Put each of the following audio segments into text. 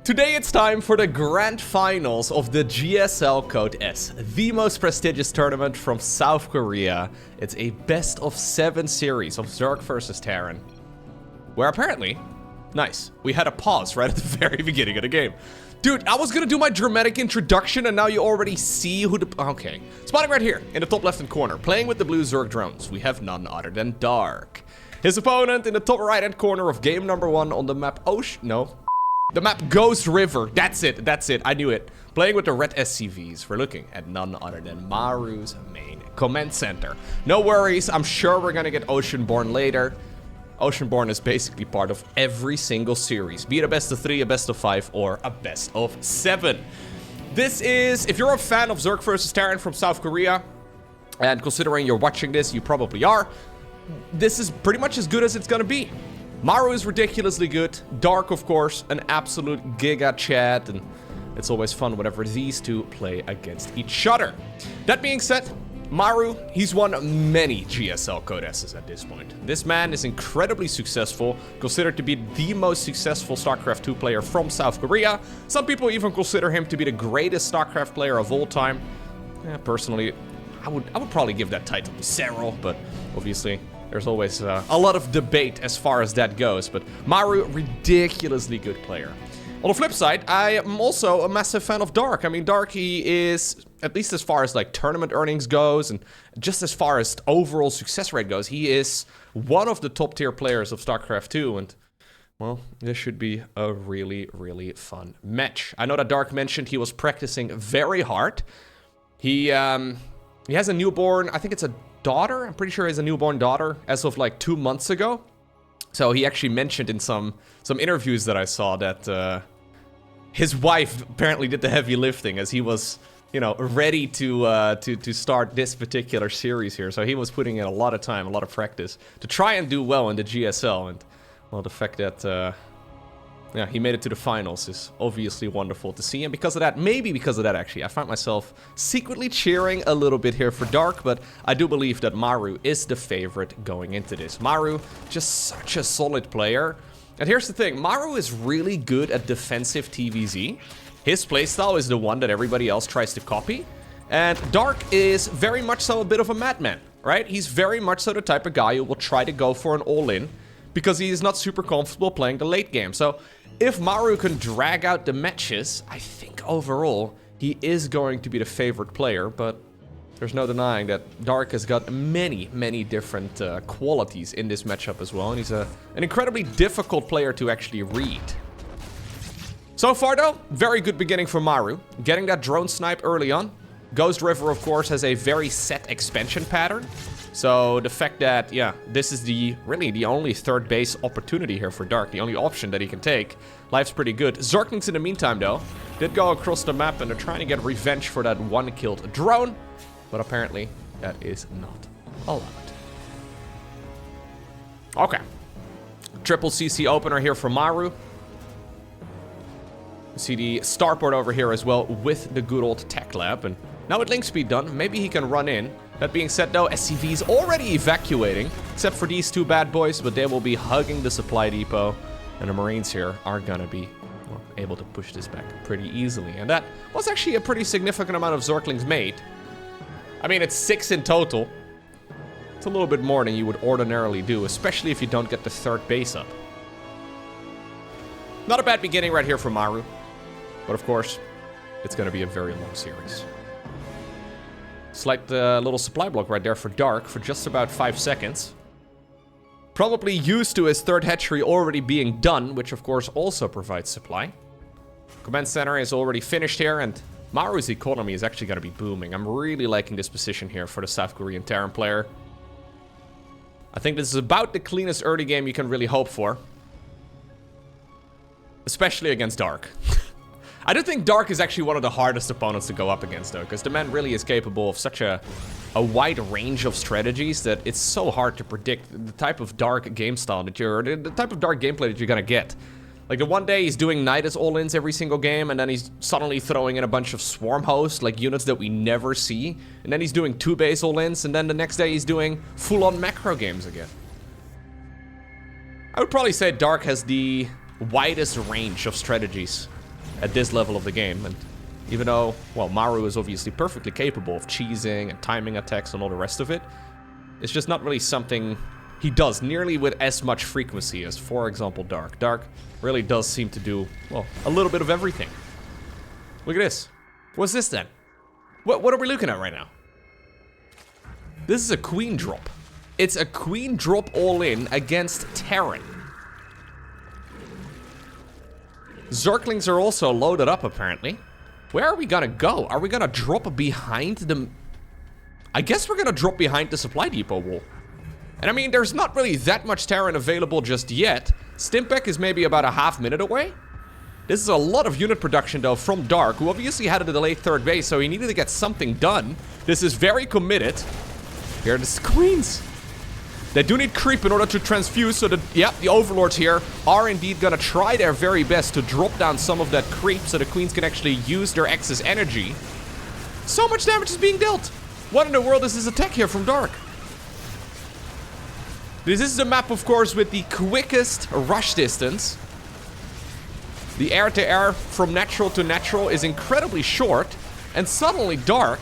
Today it's time for the grand finals of the GSL Code S, the most prestigious tournament from South Korea. It's a best of 7 series of Zerg versus Terran, where apparently, nice, we had a pause right at the very beginning of the game. Dude, I was gonna do my dramatic introduction and now you already see who the... Okay. Spotting right here in the top left-hand corner, playing with the blue Zerg drones, we have none other than Dark. His opponent in the top right-hand corner of game number 1 on the map the map Ghost River. That's it, I knew it. Playing with the red SCVs, we're looking at none other than Maru's main command center. No worries, I'm sure we're gonna get Oceanborn later. Oceanborn is basically part of every single series, be it a best of 3, a best of 5, or a best of 7. This is, if you're a fan of Zerg vs Terran from South Korea, and considering you're watching this, you probably are, this is pretty much as good as it's gonna be. Maru is ridiculously good, Dark of course, an absolute giga chat, and it's always fun whenever these two play against each other. That being said, Maru, he's won many GSL Code S's at this point. This man is incredibly successful, considered to be the most successful StarCraft 2 player from South Korea. Some people even consider him to be the greatest StarCraft player of all time. Personally, I would probably give that title to Cyril, but obviously there's always a lot of debate as far as that goes. But Maru, ridiculously good player. On the flip side, I am also a massive fan of Dark. I mean, Dark, he is, at least as far as like tournament earnings goes, and just as far as overall success rate goes, he is one of the top tier players of StarCraft 2, and well, this should be a really, really fun match. I know that Dark mentioned he was practicing very hard. He has a newborn, I think it's a daughter, I'm pretty sure he has a newborn daughter as of like 2 months ago. So he actually mentioned in some interviews that I saw that his wife apparently did the heavy lifting as he was, you know, ready to start this particular series here. So he was putting in a lot of time, a lot of practice to try and do well in the GSL. And well, the fact that yeah, he made it to the finals is obviously wonderful to see. And because of that, maybe because of that actually, I find myself secretly cheering a little bit here for Dark, but I do believe that Maru is the favorite going into this. Maru, just such a solid player. And here's the thing, Maru is really good at defensive TVZ. His playstyle is the one that everybody else tries to copy. And Dark is very much so a bit of a madman, right? He's very much so the type of guy who will try to go for an all-in because he is not super comfortable playing the late game. So if Maru can drag out the matches, I think overall he is going to be the favorite player, but there's no denying that Dark has got many, many different qualities in this matchup as well, and he's an incredibly difficult player to actually read. So far though, very good beginning for Maru, getting that drone snipe early on. Ghost River, of course, has a very set expansion pattern. So the fact that, yeah, this is really the only third base opportunity here for Dark, the only option that he can take, life's pretty good. Zerglings in the meantime, though, did go across the map and they're trying to get revenge for that one killed drone, but apparently that is not allowed. Okay. Triple CC opener here for Maru. You see the starport over here as well with the good old tech lab, and now with link speed done, maybe he can run in. That being said though, SCV is already evacuating, except for these two bad boys, but they will be hugging the supply depot, and the Marines here are gonna be, well, able to push this back pretty easily. And that was actually a pretty significant amount of Zerglings made. I mean, it's 6 in total. It's a little bit more than you would ordinarily do, especially if you don't get the third base up. Not a bad beginning right here for Maru, but of course, it's gonna be a very long series. Slight little supply block right there for Dark for just about 5 seconds. Probably used to his third hatchery already being done, which of course also provides supply. Command center is already finished here, and Maru's economy is actually going to be booming. I'm really liking this position here for the South Korean Terran player. I think this is about the cleanest early game you can really hope for. Especially against Dark. I do think Dark is actually one of the hardest opponents to go up against, though, because the man really is capable of such a wide range of strategies that it's so hard to predict the type of Dark game style that the type of Dark gameplay that you're gonna get. Like, the one day he's doing Nidus all-ins every single game, and then he's suddenly throwing in a bunch of swarm hosts, like units that we never see, and then he's doing 2 base all-ins, and then the next day he's doing full-on macro games again. I would probably say Dark has the widest range of strategies at this level of the game. And even though, well, Maru is obviously perfectly capable of cheesing and timing attacks and all the rest of it, it's just not really something he does nearly with as much frequency as, for example, Dark. Dark really does seem to do, well, a little bit of everything. Look at this. What's this then? What are we looking at right now? This is a queen drop. It's a queen drop all in against Terran. Zerglings are also loaded up, apparently. Where are we gonna go? Are we gonna drop behind the... I guess we're gonna drop behind the supply depot wall. And I mean, there's not really that much Terran available just yet. Stimpec is maybe about a half minute away. This is a lot of unit production, though, from Dark, who obviously had a delayed third base, so he needed to get something done. This is very committed. Here are the queens. They do need creep in order to transfuse, so the overlords here are indeed gonna try their very best to drop down some of that creep so the queens can actually use their excess energy. So much damage is being dealt. What in the world is this attack here from Dark? This is the map, of course, with the quickest rush distance. The air-to-air from natural to natural is incredibly short. And suddenly Dark,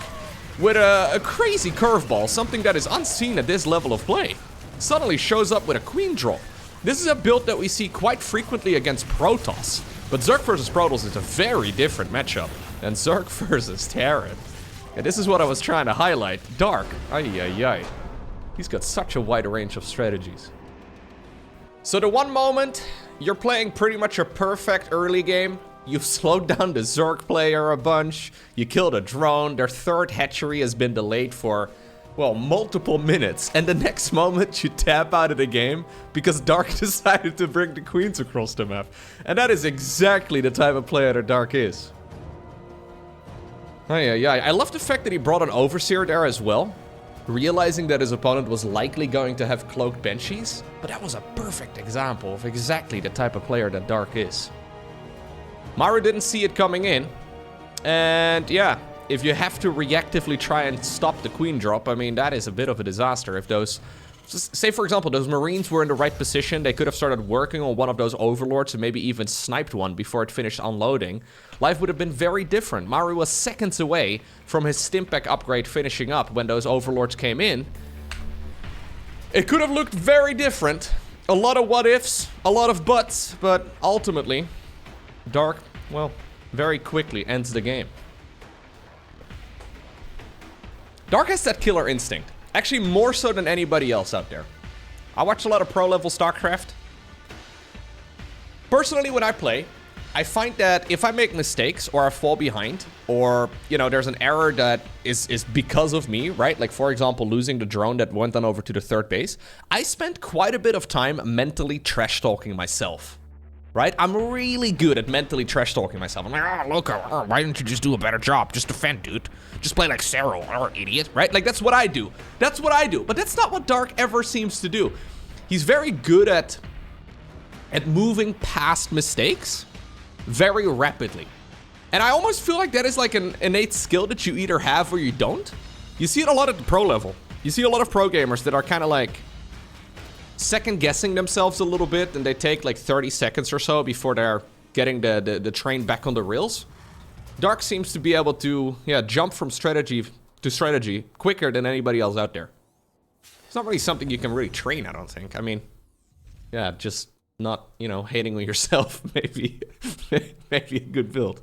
with a crazy curveball, something that is unseen at this level of play, suddenly shows up with a queen drop. This is a build that we see quite frequently against Protoss. But Zerg versus Protoss is a very different matchup than Zerg versus Terran. And this is what I was trying to highlight. Dark, ay. He's got such a wide range of strategies. So the one moment you're playing pretty much a perfect early game, you've slowed down the Zerg player a bunch, you killed a drone, their third hatchery has been delayed for, well, multiple minutes, and the next moment you tap out of the game because Dark decided to bring the queens across the map. And that is exactly the type of player that Dark is. Ay. I love the fact that he brought an Overseer there as well, realizing that his opponent was likely going to have cloaked Banshees, but that was a perfect example of exactly the type of player that Dark is. Maru didn't see it coming in, and yeah, if you have to reactively try and stop the queen drop, I mean, that is a bit of a disaster. If those, say for example, those Marines were in the right position, they could have started working on one of those Overlords and maybe even sniped one before it finished unloading. Life would have been very different. Maru was seconds away from his Stimpec upgrade finishing up when those Overlords came in. It could have looked very different. A lot of what-ifs, a lot of buts, but ultimately, Dark, well, very quickly ends the game. Dark has that killer instinct. Actually, more so than anybody else out there. I watch a lot of pro-level StarCraft. Personally, when I play, I find that if I make mistakes or I fall behind, or, you know, there's an error that is because of me, right? Like, for example, losing the drone that went on over to the third base. I spend quite a bit of time mentally trash-talking myself, right? I'm really good at mentally trash-talking myself. I'm like, oh, Lowko, oh, why didn't you just do a better job? Just defend, dude. Just play like Cero, oh, idiot, right? Like, that's what I do. That's what I do. But that's not what Dark ever seems to do. He's very good at moving past mistakes very rapidly. And I almost feel like that is like an innate skill that you either have or you don't. You see it a lot at the pro level. You see a lot of pro gamers that are kind of like second guessing themselves a little bit, and they take like 30 seconds or so before they're getting the train back on the rails. Dark seems to be able to, yeah, jump from strategy to strategy quicker than anybody else out there. It's not really something you can really train, I don't think. I mean, yeah, just not, you know, hating on yourself, maybe maybe a good build.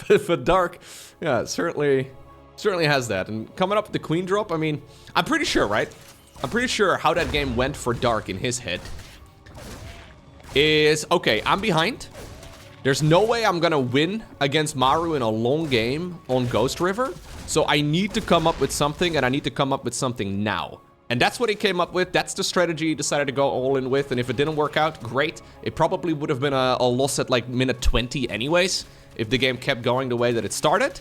But Dark, yeah, certainly has that. And coming up with the queen drop, I mean, I'm pretty sure, right? I'm pretty sure how that game went for Dark in his head is, okay, I'm behind. There's no way I'm gonna win against Maru in a long game on Ghost River. So I need to come up with something, and I need to come up with something now. And that's what he came up with. That's the strategy he decided to go all in with. And if it didn't work out, great. It probably would have been a loss at like minute 20 anyways, if the game kept going the way that it started.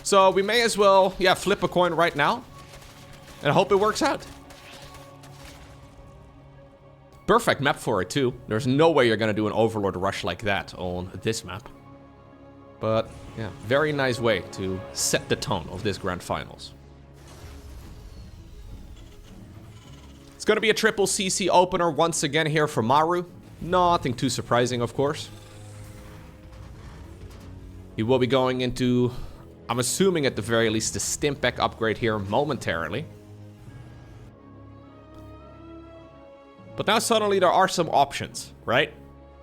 So we may as well, yeah, flip a coin right now. And I hope it works out. Perfect map for it too. There's no way you're gonna do an Overlord rush like that on this map. But yeah, very nice way to set the tone of this grand finals. It's gonna be a triple CC opener once again here for Maru. Nothing too surprising, of course. He will be going into, I'm assuming at the very least, the Stimpack upgrade here momentarily. But now suddenly there are some options, right?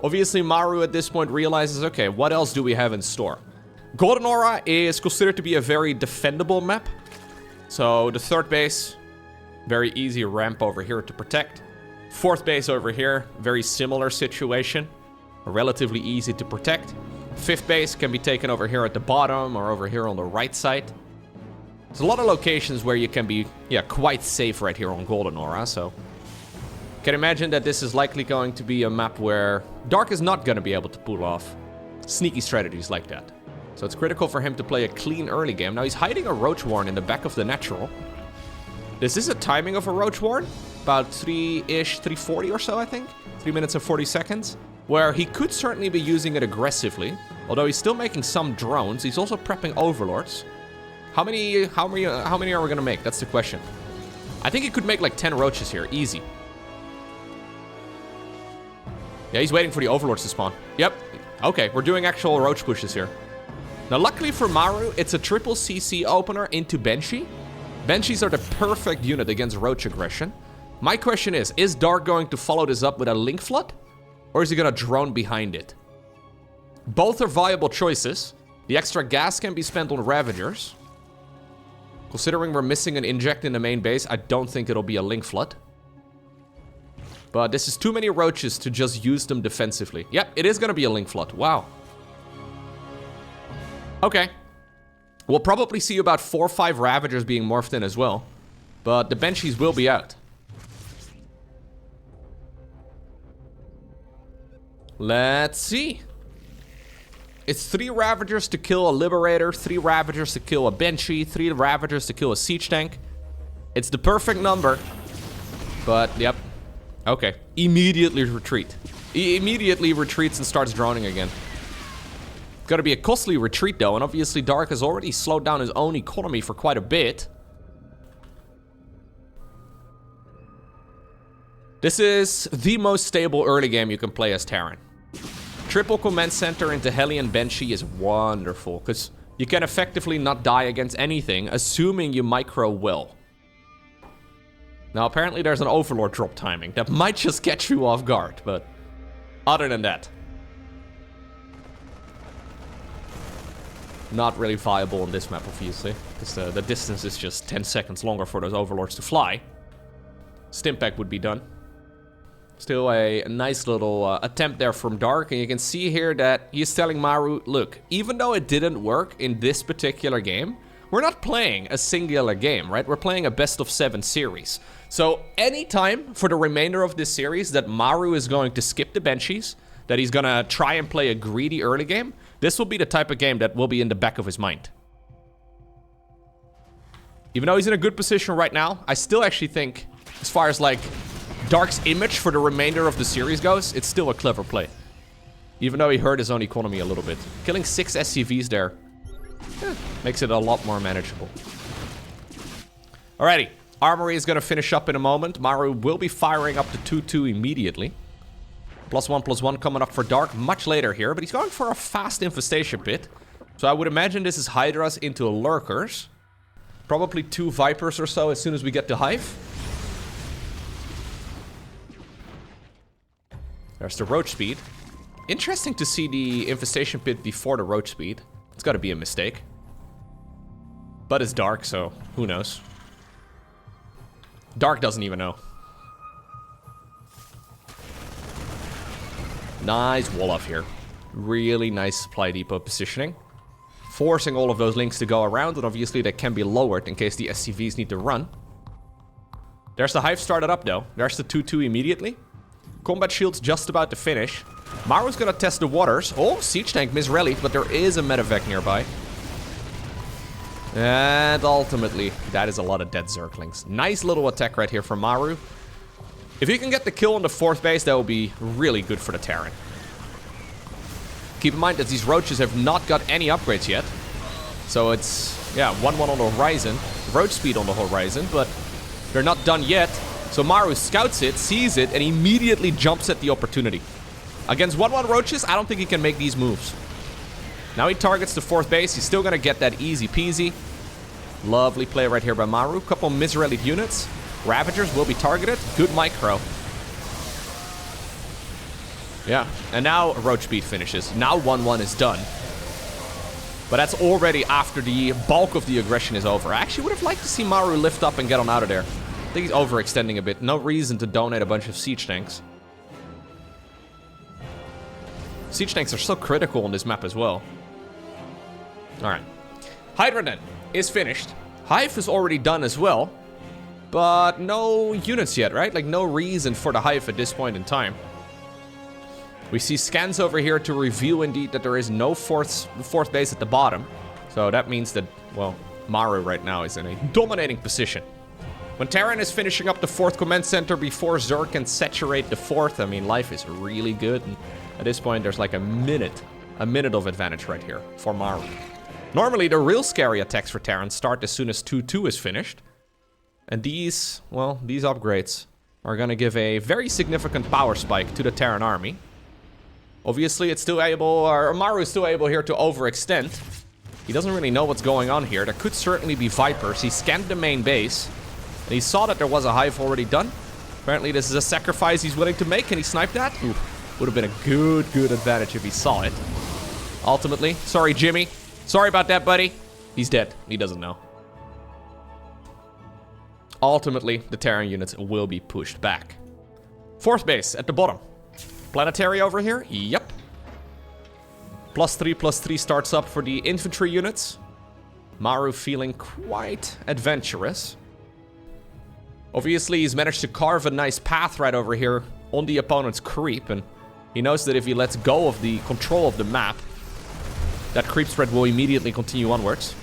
Obviously Maru at this point realizes, okay, what else do we have in store? Golden Aura is considered to be a very defendable map. So the third base, very easy ramp over here to protect. Fourth base over here, very similar situation. Relatively easy to protect. Fifth base can be taken over here at the bottom or over here on the right side. There's a lot of locations where you can be, quite safe right here on Golden Aura, so... Can imagine that this is likely going to be a map where Dark is not going to be able to pull off sneaky strategies like that. So it's critical for him to play a clean early game. Now he's hiding a Roach Warren in the back of the natural. This is a timing of a Roach Warren. About 340 or so, I think. 3 minutes and 40 seconds. Where he could certainly be using it aggressively. Although he's still making some drones. He's also prepping Overlords. How many are we going to make? That's the question. I think he could make like 10 Roaches here. Easy. Yeah, he's waiting for the Overlords to spawn. Yep. Okay, we're doing actual Roach pushes here. Now, luckily for Maru, it's a triple CC opener into Banshee. Banshees are the perfect unit against Roach aggression. My question is Dark going to follow this up with a Link Flood? Or is he going to drone behind it? Both are viable choices. The extra gas can be spent on Ravagers. Considering we're missing an inject in the main base, I don't think it'll be a Link Flood. But this is too many Roaches to just use them defensively. Yep, it is going to be a Link Flood. Wow. Okay. We'll probably see about 4 or 5 Ravagers being morphed in as well. But the Banshees will be out. Let's see. It's 3 Ravagers to kill a Liberator, 3 Ravagers to kill a Banshee, 3 Ravagers to kill a Siege Tank. It's the perfect number. But, yep. Okay. Immediately retreat. He immediately retreats and starts droning again. Gotta be a costly retreat though, and obviously Dark has already slowed down his own economy for quite a bit. This is the most stable early game you can play as Terran. Triple command center into Elion Banshee is wonderful, because you can effectively not die against anything, assuming you micro well. Now apparently there's an Overlord drop timing that might just catch you off guard, but other than that, not really viable on this map, obviously, because the distance is just 10 seconds longer for those Overlords to fly. Stimpack would be done. Still a nice little attempt there from Dark, and you can see here that he's telling Maru, look, even though it didn't work in this particular game, we're not playing a singular game, right? We're playing a best of 7 series. So anytime for the remainder of this series that Maru is going to skip the Banshees, that he's gonna try and play a greedy early game, this will be the type of game that will be in the back of his mind. Even though he's in a good position right now, I still actually think, as far as like Dark's image for the remainder of the series goes, it's still a clever play. Even though he hurt his own economy a little bit. Killing 6 SCVs there makes it a lot more manageable. Alrighty, Armory is going to finish up in a moment. Maru will be firing up the 2-2 immediately. +1/+1 coming up for Dark much later here, but he's going for a fast infestation pit. So I would imagine this is Hydras into Lurkers. Probably 2 Vipers or so as soon as we get to Hive. There's the Roach Speed. Interesting to see the infestation pit before the Roach Speed. It's got to be a mistake. But it's Dark, so who knows. Dark doesn't even know. Nice wall off here. Really nice supply depot positioning. Forcing all of those links to go around, and obviously they can be lowered in case the SCVs need to run. There's the Hive started up though. There's the 2-2 immediately. Combat shield's just about to finish. Maru's gonna test the waters. Oh, Siege Tank misrallied, but there is a medevac nearby. And ultimately, that is a lot of dead Zerglings. Nice little attack right here from Maru. If you can get the kill on the 4th base, that will be really good for the Terran. Keep in mind that these Roaches have not got any upgrades yet. So it's, 1-1 on the horizon. Roach speed on the horizon, but they're not done yet. So Maru scouts it, sees it, and immediately jumps at the opportunity. Against 1-1 Roaches, I don't think he can make these moves. Now he targets the 4th base. He's still gonna get that easy peasy. Lovely play right here by Maru. Couple Misrelied units. Ravagers will be targeted. Good micro. Yeah, and now Roach Beat finishes. Now 1-1 is done. But that's already after the bulk of the aggression is over. I actually would have liked to see Maru lift up and get on out of there. I think he's overextending a bit. No reason to donate a bunch of siege tanks. Siege tanks are so critical on this map as well. Alright. Hydra then is finished. Hive is already done as well. But no units yet, right? Like no reason for the Hive at this point in time. We see scans over here to reveal indeed that there is no fourth base at the bottom. So that means that, well, Maru right now is in a dominating position. When Terran is finishing up the 4th command center before Zerg can saturate the 4th, I mean, life is really good. And at this point, there's like a minute of advantage right here for Maru. Normally, the real scary attacks for Terran start as soon as 2-2 is finished. And these, well, these upgrades are gonna give a very significant power spike to the Terran army. Obviously, it's still able, or Maru is still able here to overextend. He doesn't really know what's going on here. There could certainly be Vipers. He scanned the main base, and he saw that there was a Hive already done. Apparently, this is a sacrifice he's willing to make, and he sniped that. Ooh, would have been a good advantage if he saw it. Ultimately, sorry, Jimmy. Sorry about that, buddy. He's dead. He doesn't know. Ultimately, the Terran units will be pushed back. 4th base at the bottom. Planetary over here? Yep. +3/+3 starts up for the infantry units. Maru feeling quite adventurous. Obviously, he's managed to carve a nice path right over here on the opponent's creep, and he knows that if he lets go of the control of the map, that creep spread will immediately continue onwards.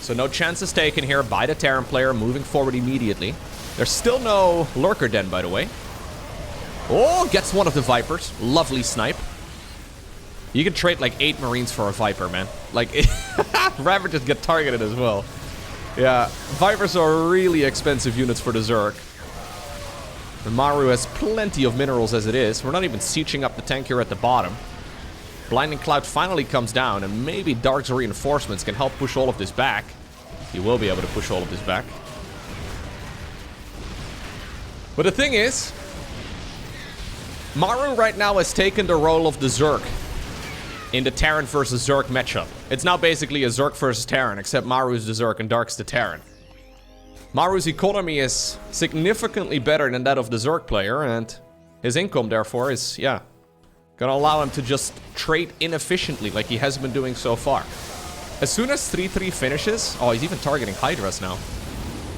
So no chances taken here by the Terran player, moving forward immediately. There's still no Lurker Den, by the way. Oh, gets one of the Vipers. Lovely snipe. You can trade like 8 Marines for a Viper, man. Like, Ravagers get targeted as well. Yeah, Vipers are really expensive units for the Zerg. And Maru has plenty of minerals as it is. We're not even sieging up the tank here at the bottom. Blinding Cloud finally comes down, and maybe Dark's reinforcements can help push all of this back. He will be able to push all of this back. But the thing is, Maru right now has taken the role of the Zerg in the Terran versus Zerg matchup. It's now basically a Zerg versus Terran, except Maru's the Zerg and Dark's the Terran. Maru's economy is significantly better than that of the Zerg player, and his income, therefore, is, yeah, gonna allow him to just trade inefficiently like he has been doing so far. As soon as 3-3 finishes... Oh, he's even targeting Hydras now.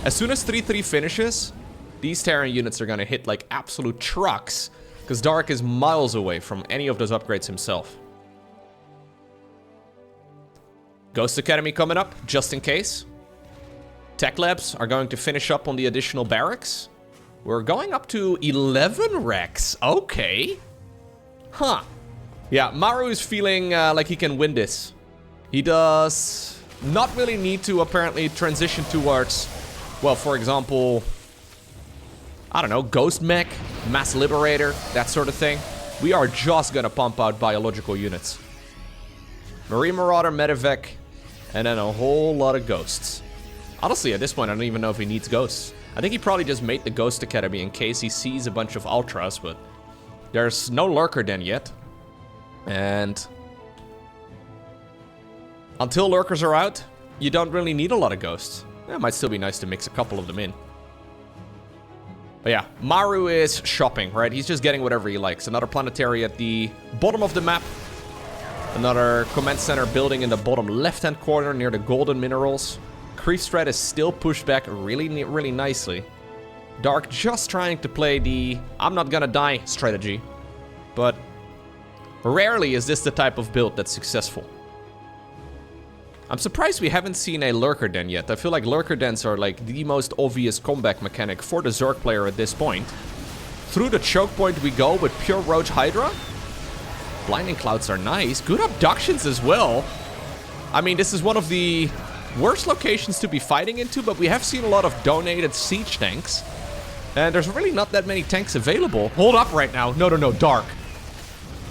As soon as 3-3 finishes, these Terran units are gonna hit like absolute trucks, because Dark is miles away from any of those upgrades himself. Ghost Academy coming up, just in case. Tech Labs are going to finish up on the additional barracks. We're going up to 11 wrecks. Okay. Huh. Yeah, Maru is feeling like he can win this. He does not really need to apparently transition towards, well, for example, I don't know, Ghost Mech, Mass Liberator, that sort of thing. We are just gonna pump out biological units. Marine Marauder, Medivac, and then a whole lot of ghosts. Honestly, at this point, I don't even know if he needs ghosts. I think he probably just made the Ghost Academy in case he sees a bunch of Ultras, but there's no Lurker Den yet. And until Lurkers are out, you don't really need a lot of ghosts. It might still be nice to mix a couple of them in. But yeah, Maru is shopping, right? He's just getting whatever he likes. Another planetary at the bottom of the map. Another command center building in the bottom left-hand corner near the golden minerals. Creep Strat is still pushed back really nicely. Dark just trying to play the I'm not gonna die strategy. But rarely is this the type of build that's successful. I'm surprised we haven't seen a Lurker Den yet. I feel like Lurker Dens are like the most obvious comeback mechanic for the Zerg player at this point. Through the choke point we go with pure Roach Hydra. Blinding Clouds are nice. Good abductions as well. I mean, this is one of the worst locations to be fighting into, but we have seen a lot of donated siege tanks. And there's really not that many tanks available. Hold up right now. No, Dark.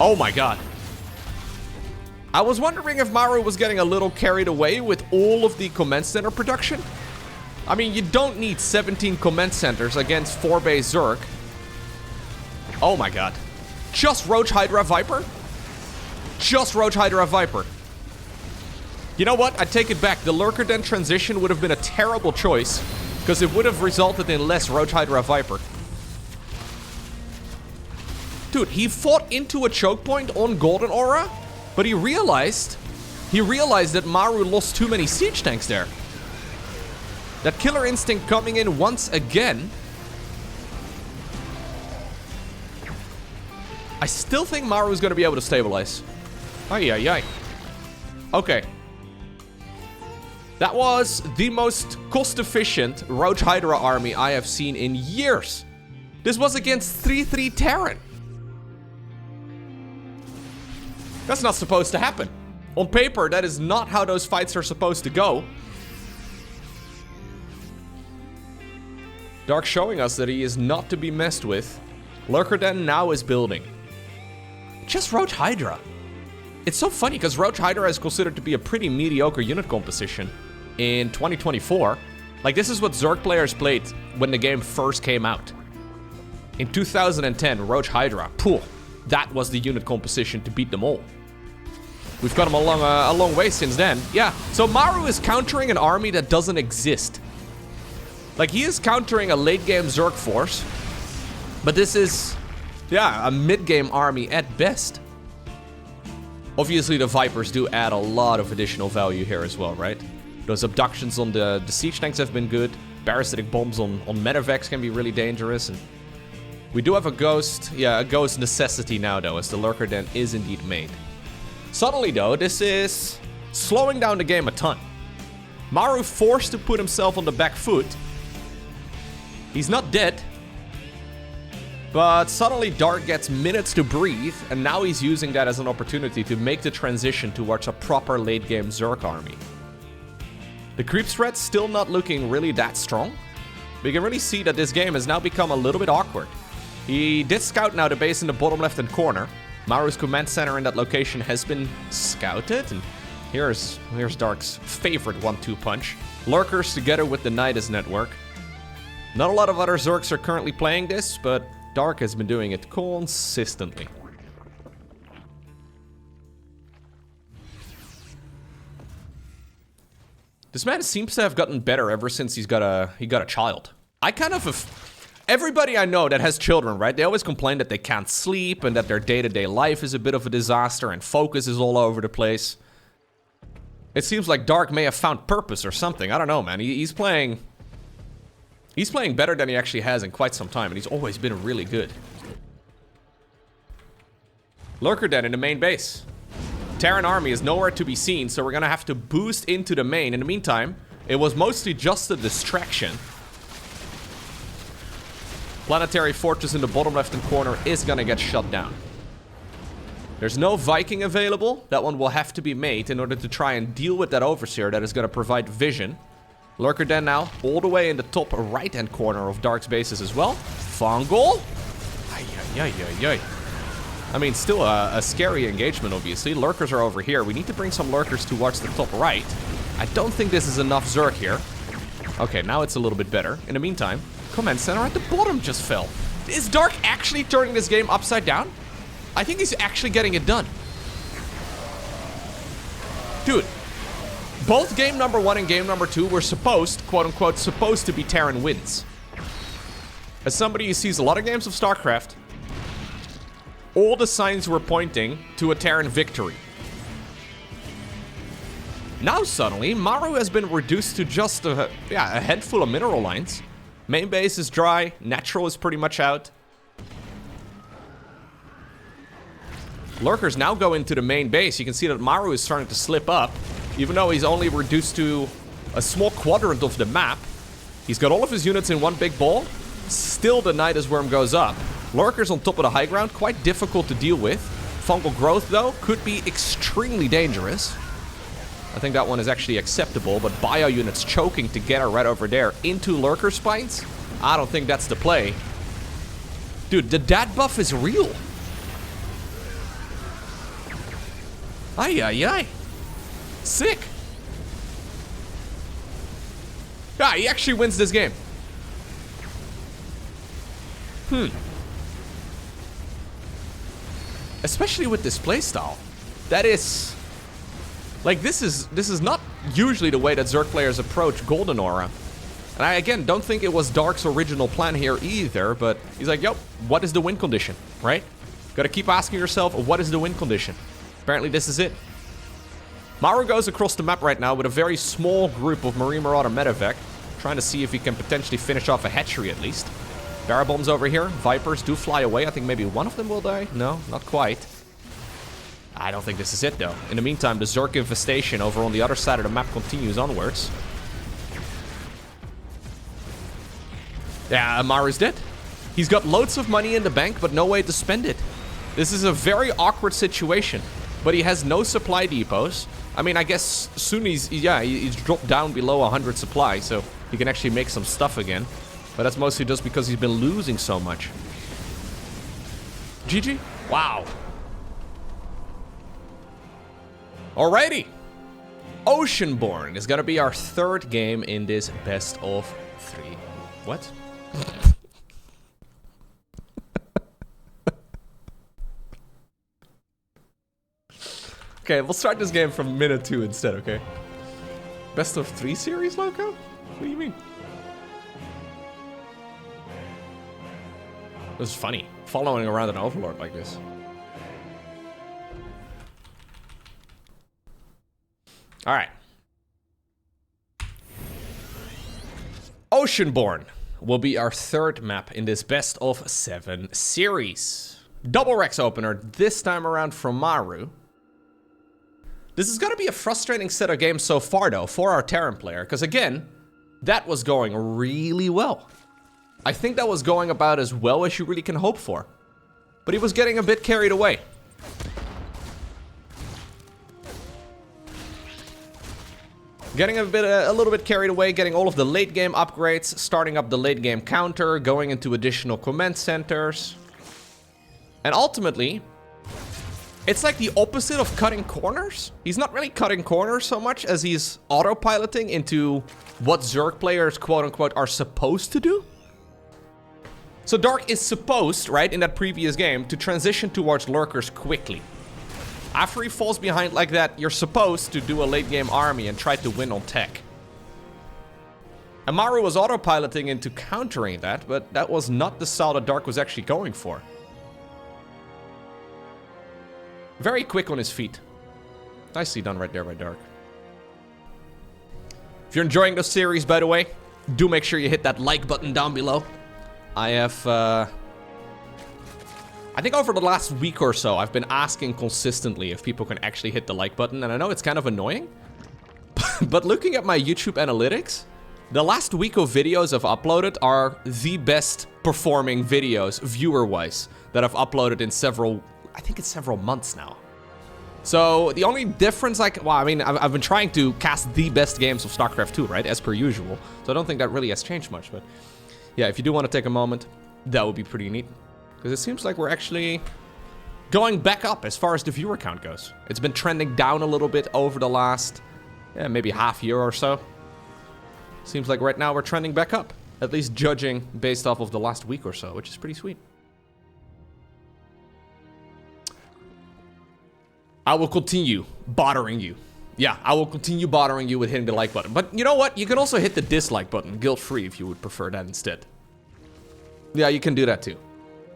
Oh my god. I was wondering if Maru was getting a little carried away with all of the command center production. I mean, you don't need 17 command centers against 4 base Zerg. Oh my god. Just Roach Hydra Viper? Just Roach Hydra Viper. You know what? I take it back. The Lurker Den transition would have been a terrible choice, because it would have resulted in less Roach Hydra Viper. Dude, he fought into a choke point on Golden Aura, but he realized that Maru lost too many siege tanks there. That Killer Instinct coming in once again. I still think Maru is going to be able to stabilize. Ay, ay, ay. Okay. That was the most cost-efficient Roach Hydra army I have seen in years. This was against 3-3 Terran. That's not supposed to happen. On paper, that is not how those fights are supposed to go. Dark showing us that he is not to be messed with. Lurker Den now is building. Just Roach Hydra. It's so funny because Roach Hydra is considered to be a pretty mediocre unit composition in 2024. Like, this is what Zerg players played when the game first came out. In 2010, Roach Hydra, pooh, that was the unit composition to beat them all. We've got him a long way since then. Yeah, so Maru is countering an army that doesn't exist. Like, he is countering a late-game Zerg force, but this is, yeah, a mid-game army at best. Obviously, the Vipers do add a lot of additional value here as well, right? Those abductions on the siege tanks have been good. Parasitic bombs on Medevacs can be really dangerous. And we do have a ghost, yeah, a ghost necessity now, though, as the Lurker Den is indeed made. Suddenly, though, this is slowing down the game a ton. Maru forced to put himself on the back foot. He's not dead. But suddenly Dark gets minutes to breathe, and now he's using that as an opportunity to make the transition towards a proper late-game Zerg army. The creep threat's still not looking really that strong. We can really see that this game has now become a little bit awkward. He did scout now the base in the bottom left-hand corner. Maru's command center in that location has been scouted, and here's Dark's favorite 1-2 punch. Lurkers together with the Nidus network. Not a lot of other Zergs are currently playing this, but Dark has been doing it consistently. This man seems to have gotten better ever since he got a child. I kind of... Everybody I know that has children, right? They always complain that they can't sleep and that their day-to-day life is a bit of a disaster and focus is all over the place. It seems like Dark may have found purpose or something. I don't know, man. He's playing better than he actually has in quite some time, and he's always been really good. Lurker Den in the main base. Terran army is nowhere to be seen, so we're gonna have to boost into the main. In the meantime, it was mostly just a distraction. Planetary Fortress in the bottom left-hand corner is gonna get shut down. There's no Viking available. That one will have to be made in order to try and deal with that Overseer that is gonna provide vision. Lurker Den now, all the way in the top right-hand corner of Dark's bases as well. Fungal? Ay. I mean, still a scary engagement, obviously. Lurkers are over here. We need to bring some Lurkers towards the top right. I don't think this is enough Zerg here. Okay, now it's a little bit better. In the meantime, command center at the bottom just fell. Is Dark actually turning this game upside down? I think he's actually getting it done. Dude. Both game number 1 and game number 2 were supposed, quote-unquote, supposed to be Terran wins. As somebody who sees a lot of games of StarCraft, all the signs were pointing to a Terran victory. Now suddenly, Maru has been reduced to just a handful of mineral lines. Main base is dry, natural is pretty much out. Lurkers now go into the main base. You can see that Maru is starting to slip up. Even though he's only reduced to a small quadrant of the map, he's got all of his units in one big ball. Still the Nidus Worm goes up. Lurkers on top of the high ground, quite difficult to deal with. Fungal growth, though, could be extremely dangerous. I think that one is actually acceptable, but bio units choking together right over there into Lurker spines? I don't think that's the play. Dude, the dad buff is real. Ay, ay, ay. Sick. Yeah, he actually wins this game. Especially with this playstyle. That is... Like, this is not usually the way that Zerg players approach Golden Aura. And I, again, don't think it was Dark's original plan here either, but he's like, yo, what is the win condition, right? Gotta keep asking yourself, what is the win condition? Apparently this is it. Maru goes across the map right now with a very small group of Marine Marauder Medevac, trying to see if he can potentially finish off a hatchery at least. Barabombs over here. Vipers do fly away. I think maybe one of them will die. No, not quite. I don't think this is it, though. In the meantime, the Zerg infestation over on the other side of the map continues onwards. Yeah, Maru's dead. He's got loads of money in the bank, but no way to spend it. This is a very awkward situation. But he has no supply depots. I mean, I guess soon he's dropped down below 100 supply, so he can actually make some stuff again. But that's mostly just because he's been losing so much. GG? Wow. Alrighty. Oceanborn is gonna be our third game in this best of 3. What? Okay, we'll start this game from minute 2 instead, okay? Best of 3 series, Lowko? What do you mean? This is funny, following around an overlord like this. Alright. Oceanborn will be our third map in this best of 7 series. Double Rex opener, this time around from Maru. This is gonna be a frustrating set of games so far though, for our Terran player, because again, that was going really well. I think that was going about as well as you really can hope for. But he was getting a bit carried away. Getting a little bit carried away, getting all of the late game upgrades, starting up the late game counter, going into additional command centers. And ultimately, it's like the opposite of cutting corners. He's not really cutting corners so much as he's autopiloting into what Zerg players, quote unquote, are supposed to do. So Dark is supposed, right, in that previous game, to transition towards lurkers quickly. After he falls behind like that, you're supposed to do a late game army and try to win on tech. And Maru was autopiloting into countering that, but that was not the style that Dark was actually going for. Very quick on his feet. Nicely done right there by Dark. If you're enjoying this series, by the way, do make sure you hit that like button down below. I have, I think over the last week or so, I've been asking consistently if people can actually hit the like button, and I know it's kind of annoying, but looking at my YouTube analytics, the last week of videos I've uploaded are the best performing videos, viewer-wise, that I've uploaded in several, I think it's several months now. So the only difference, well, I mean, I've been trying to cast the best games of StarCraft 2, right, as per usual, so I don't think that really has changed much, but yeah, if you do want to take a moment, that would be pretty neat. Because it seems like we're actually going back up as far as the viewer count goes. It's been trending down a little bit over the last, maybe half year or so. Seems like right now we're trending back up. At least judging based off of the last week or so, which is pretty sweet. I will continue bothering you. Yeah, I will continue bothering you with hitting the like button. But you know what? You can also hit the dislike button, guilt-free, if you would prefer that instead. Yeah, you can do that too.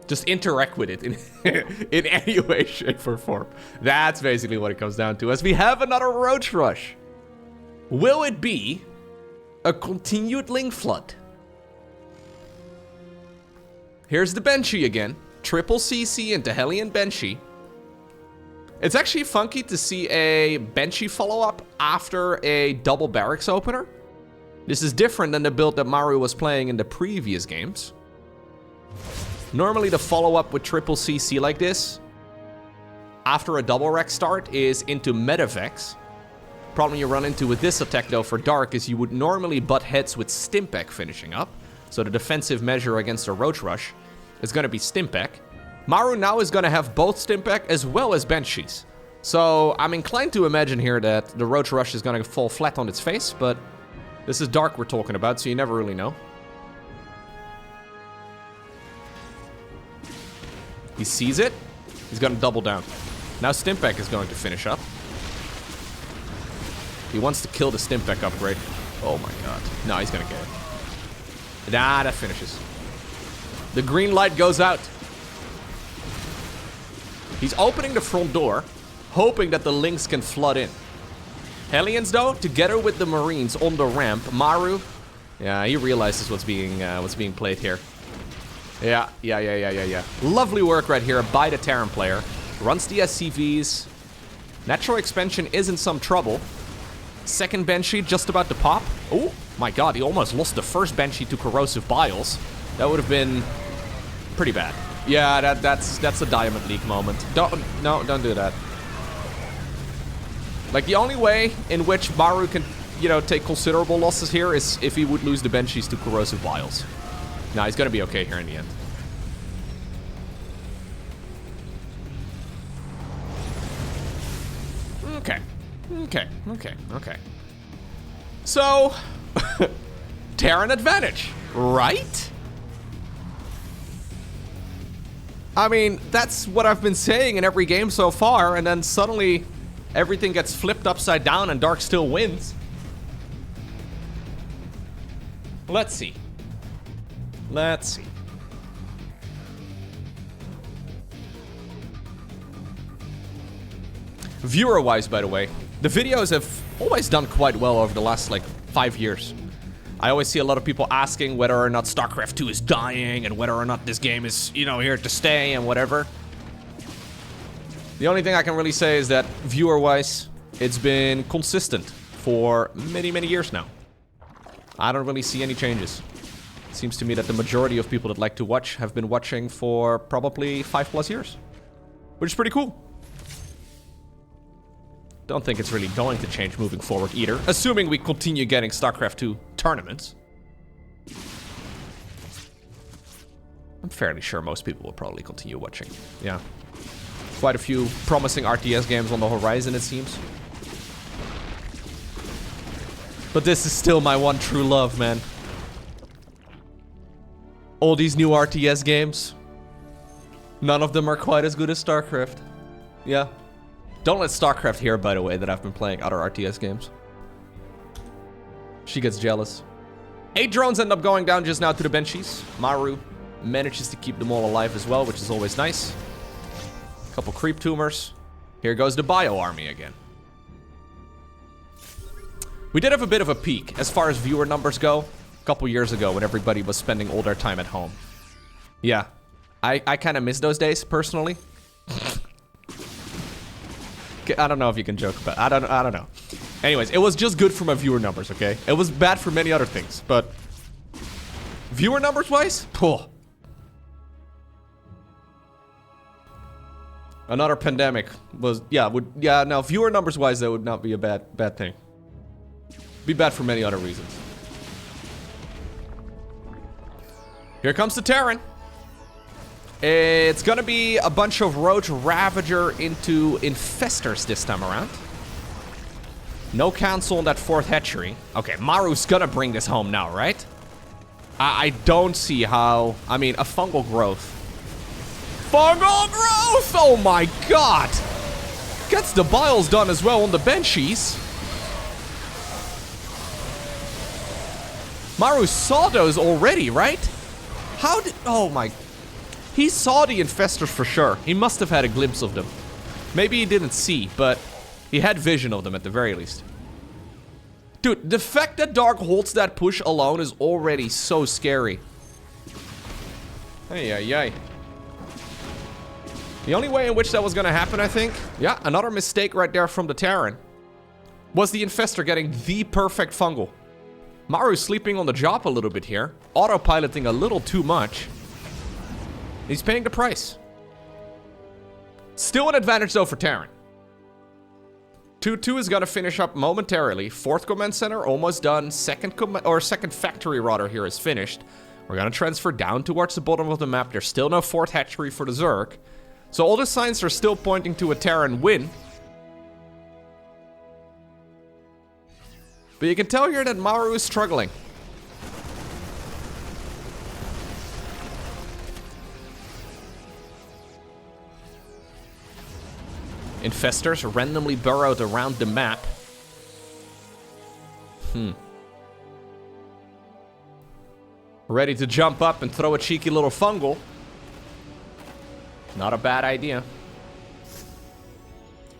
Just interact with it in, in any way, shape, or form. That's basically what it comes down to, as we have another Roach Rush. Will it be a continued Link Flood? Here's the Banshee again. Triple CC into Hellion Banshee. It's actually funky to see a Banshee follow-up after a double barracks opener. This is different than the build that Maru was playing in the previous games. Normally the follow-up with triple CC like this, after a double rack start, is into Medevacs. Problem you run into with this attack though for Dark is you would normally butt heads with Stimpak finishing up. So the defensive measure against a Roach Rush is going to be Stimpak. Maru now is going to have both Stimpak as well as Banshees. So I'm inclined to imagine here that the Roach Rush is going to fall flat on its face, but this is Dark we're talking about, so you never really know. He sees it. He's going to double down. Now Stimpak is going to finish up. He wants to kill the Stimpak upgrade. Oh my god. No, he's going to get it. Nah, that finishes. The green light goes out. He's opening the front door, hoping that the Lynx can flood in. Elions, though, together with the Marines on the ramp. Maru, yeah, he realizes what's being played here. Yeah. Lovely work right here by the Terran player. Runs the SCVs. Natural expansion is in some trouble. Second Banshee just about to pop. Oh my god, he almost lost the first Banshee to corrosive biles. That would have been pretty bad. Yeah, that's a Diamond League moment. Don't do that. Like, the only way in which Maru can, you know, take considerable losses here is if he would lose the Banshees to corrosive biles. Nah, he's gonna be okay here in the end. Okay. So, Terran advantage, right? I mean, that's what I've been saying in every game so far, and then suddenly everything gets flipped upside down and Dark still wins. Let's see. Viewer-wise, by the way, the videos have always done quite well over the last, like, 5 years. I always see a lot of people asking whether or not StarCraft 2 is dying and whether or not this game is, you know, here to stay and whatever. The only thing I can really say is that, viewer-wise, it's been consistent for many, many years now. I don't really see any changes. It seems to me that the majority of people that like to watch have been watching for probably 5+ years. Which is pretty cool. Don't think it's really going to change moving forward either, assuming we continue getting StarCraft 2 tournaments. I'm fairly sure most people will probably continue watching. Yeah. Quite a few promising RTS games on the horizon, it seems. But this is still my one true love, man. All these new RTS games, none of them are quite as good as StarCraft. Yeah. Don't let StarCraft hear, by the way, that I've been playing other RTS games. She gets jealous. 8 drones end up going down just now to the Banshees. Maru manages to keep them all alive as well, which is always nice. Couple creep tumors. Here goes the bio army again. We did have a bit of a peak as far as viewer numbers go a couple years ago when everybody was spending all their time at home. Yeah, I kind of miss those days personally. I don't know if you can joke about it. I don't know. Anyways, it was just good for my viewer numbers, okay? It was bad for many other things, but viewer numbers wise, poor. Another pandemic was, no, viewer numbers wise, that would not be a bad thing. Be bad for many other reasons. Here comes the Terran. It's gonna be a bunch of Roach Ravager into Infestors this time around. No cancel on that 4th hatchery. Okay, Maru's gonna bring this home now, right? I don't see how... I mean, a fungal growth. Fungal growth! Oh my god! Gets the biles done as well on the Banshees. Maru saw those already, right? How did... Oh my... He saw the Infestors for sure. He must have had a glimpse of them. Maybe he didn't see, but he had vision of them at the very least. Dude, the fact that Dark holds that push alone is already so scary. Hey. The only way in which that was gonna happen, I think, yeah, another mistake right there from the Terran, was the Infestor getting the perfect fungal. Maru's sleeping on the job a little bit here, autopiloting a little too much. He's paying the price. Still an advantage though for Terran. 2-2 is gonna finish up momentarily. 4th command center almost done. Second factory rather here is finished. We're gonna transfer down towards the bottom of the map. There's still no 4th hatchery for the Zerg. So all the signs are still pointing to a Terran win. But you can tell here that Maru is struggling. Infestors randomly burrowed around the map. Ready to jump up and throw a cheeky little fungal. Not a bad idea.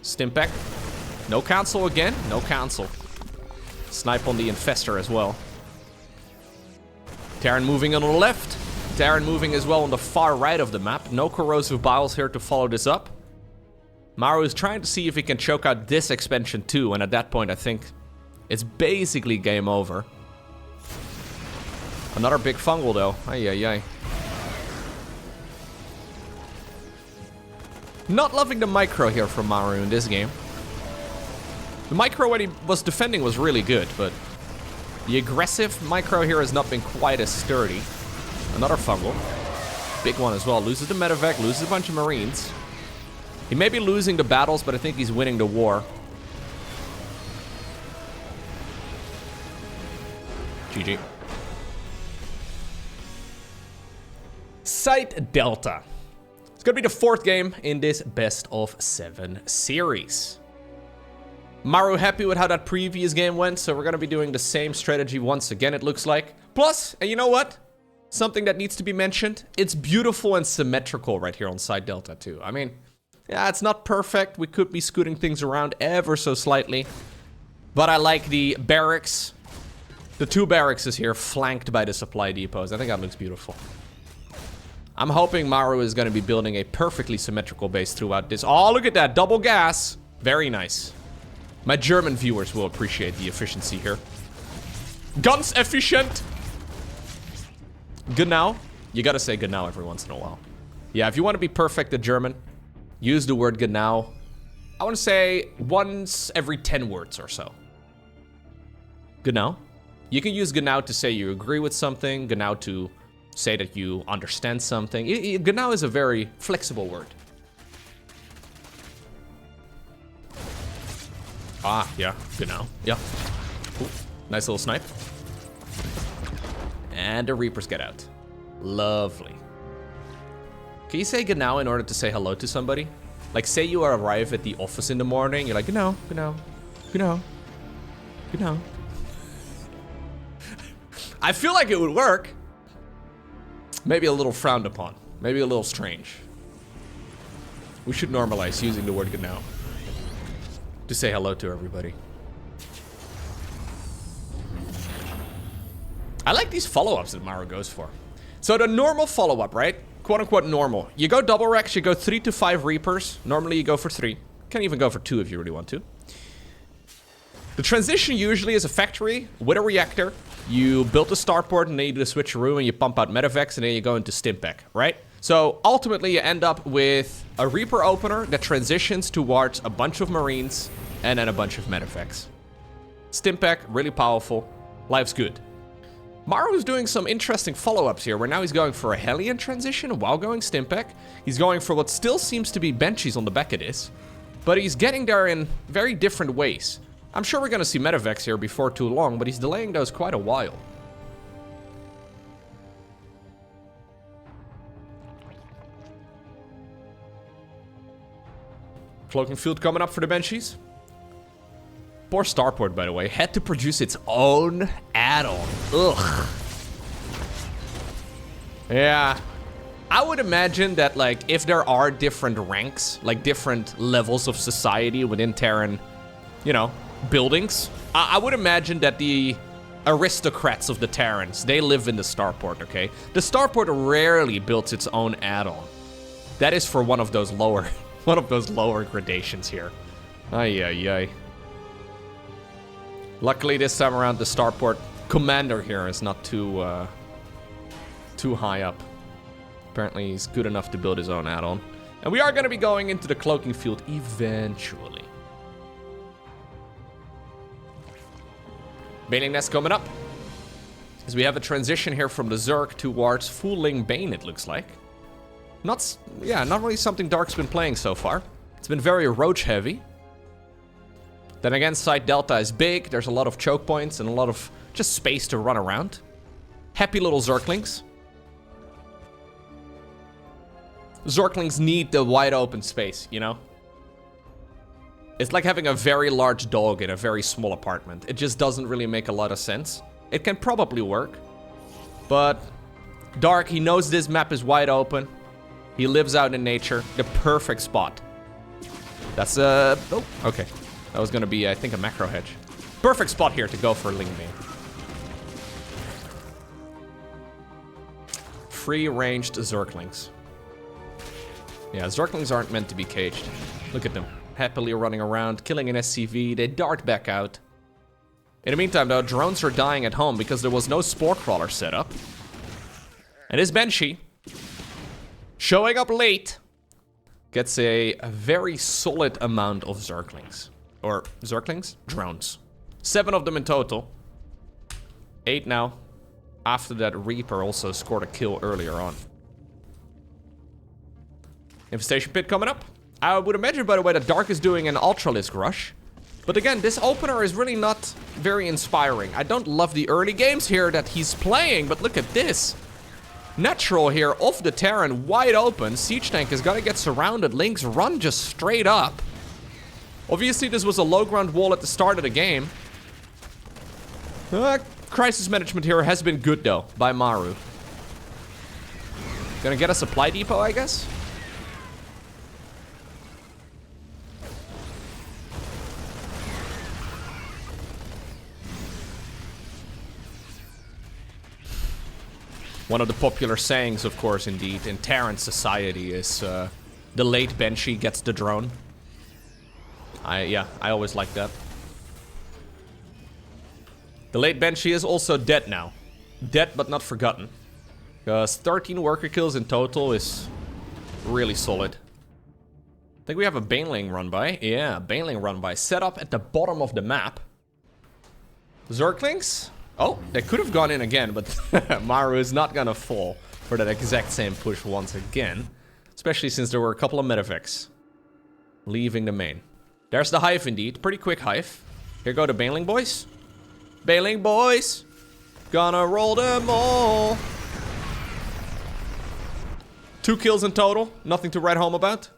Stimpek. No cancel again. No cancel. Snipe on the Infestor as well. Terran moving on the left. Terran moving as well on the far right of the map. No corrosive biles here to follow this up. Maru is trying to see if he can choke out this expansion too, and at that point I think it's basically game over. Another big fungal though. Ay, ay, ay. Not loving the micro here from Maru in this game. The micro when he was defending was really good, but the aggressive micro here has not been quite as sturdy. Another fungal. Big one as well. Loses the medevac, loses a bunch of marines. He may be losing the battles, but I think he's winning the war. GG. Site Delta. It's gonna be the 4th game in this best of 7 series. Maru happy with how that previous game went, so we're gonna be doing the same strategy once again, it looks like. Plus, and you know what? Something that needs to be mentioned, it's beautiful and symmetrical right here on Site Delta too. I mean, yeah, it's not perfect. We could be scooting things around ever so slightly. But I like the barracks. The 2 barracks is here, flanked by the supply depots. I think that looks beautiful. I'm hoping Maru is going to be building a perfectly symmetrical base throughout this. Oh, look at that. Double gas. Very nice. My German viewers will appreciate the efficiency here. Guns efficient. Good now. You got to say good now every once in a while. Yeah, if you want to be perfect at German, use the word genau. I want to say once every 10 words or so. Genau. You can use genau to say you agree with something. Genau to say that you understand something. Genau is a very flexible word. Ah, yeah. Genau. Yeah. Ooh, nice little snipe. And the Reapers get out. Lovely. Can you say genau in order to say hello to somebody? Like, say you arrive at the office in the morning, you're like, genau, genau, genau, genau. I feel like it would work. Maybe a little frowned upon. Maybe a little strange. We should normalize using the word genau to say hello to everybody. I like these follow-ups that Maru goes for. So the normal follow-up, right? Quote-unquote normal. You go double Rex, you go 3 to 5 Reapers. Normally you go for 3. Can even go for 2 if you really want to. The transition usually is a factory with a reactor. You build the starport and then you do the switcheroo and you pump out medevacs and then you go into Stimpek, right? So ultimately you end up with a Reaper opener that transitions towards a bunch of Marines and then a bunch of medevacs. Stimpek, really powerful. Life's good. Maru is doing some interesting follow-ups here, where now he's going for a Elion transition while going Stimpek. He's going for what still seems to be Banshees on the back of this, but he's getting there in very different ways. I'm sure we're going to see medevacs here before too long, but he's delaying those quite a while. Cloaking field coming up for the Banshees. Poor starport, by the way, had to produce its own add-on. Ugh. Yeah. I would imagine that, like, if there are different ranks, like different levels of society within Terran, you know, buildings, I would imagine that the aristocrats of the Terrans, they live in the starport, okay? The starport rarely builds its own add-on. That is for one of those lower gradations here. Ay, ay, ay. Luckily, this time around, the starport commander here is not too high up. Apparently, he's good enough to build his own add-on. And we are going to be going into the cloaking field eventually. Baneling Nest coming up. As we have a transition here from the Zerg towards Fooling Bane, it looks like. Not really something Dark's been playing so far. It's been very roach heavy. Then again, side delta is big. There's a lot of choke points and a lot of just space to run around. Happy little Zerglings. Zerglings need the wide open space, you know? It's like having a very large dog in a very small apartment. It just doesn't really make a lot of sense. It can probably work. But Dark, he knows this map is wide open. He lives out in nature. The perfect spot. That's oh, okay. That was gonna be, I think, a macro hedge. Perfect spot here to go for Ling Bane. Free-ranged Zerglings. Yeah, Zerglings aren't meant to be caged. Look at them. Happily running around, killing an SCV. They dart back out. In the meantime, though, drones are dying at home because there was no Spore Crawler set up. And this Banshee, showing up late, gets a very solid amount of Zerglings. Or Zerglings? Drones. 7 of them in total. 8 now. After that, Reaper also scored a kill earlier on. Infestation Pit coming up. I would imagine, by the way, that Dark is doing an Ultralisk rush. But again, this opener is really not very inspiring. I don't love the early games here that he's playing, but look at this. Natural here, off the Terran, wide open. Siege Tank is gonna get surrounded. Lynx run just straight up. Obviously, this was a low ground wall at the start of the game. Crisis management here has been good, though, by Maru. Gonna get a supply depot, I guess? One of the popular sayings, of course, indeed, in Terran society is the late Banshee gets the drone. I always like that. The late Banshee is also dead now. Dead but not forgotten. Because 13 worker kills in total is really solid. I think we have a Baneling run by. Yeah, Baneling run by. Set up at the bottom of the map. Zerglings? Oh, they could have gone in again, but Maru is not gonna fall for that exact same push once again. Especially since there were a couple of medevacs leaving the main. There's the Hive indeed. Pretty quick Hive. Here go the Baneling boys. Baneling boys. Gonna roll them all. 2 kills in total. Nothing to write home about.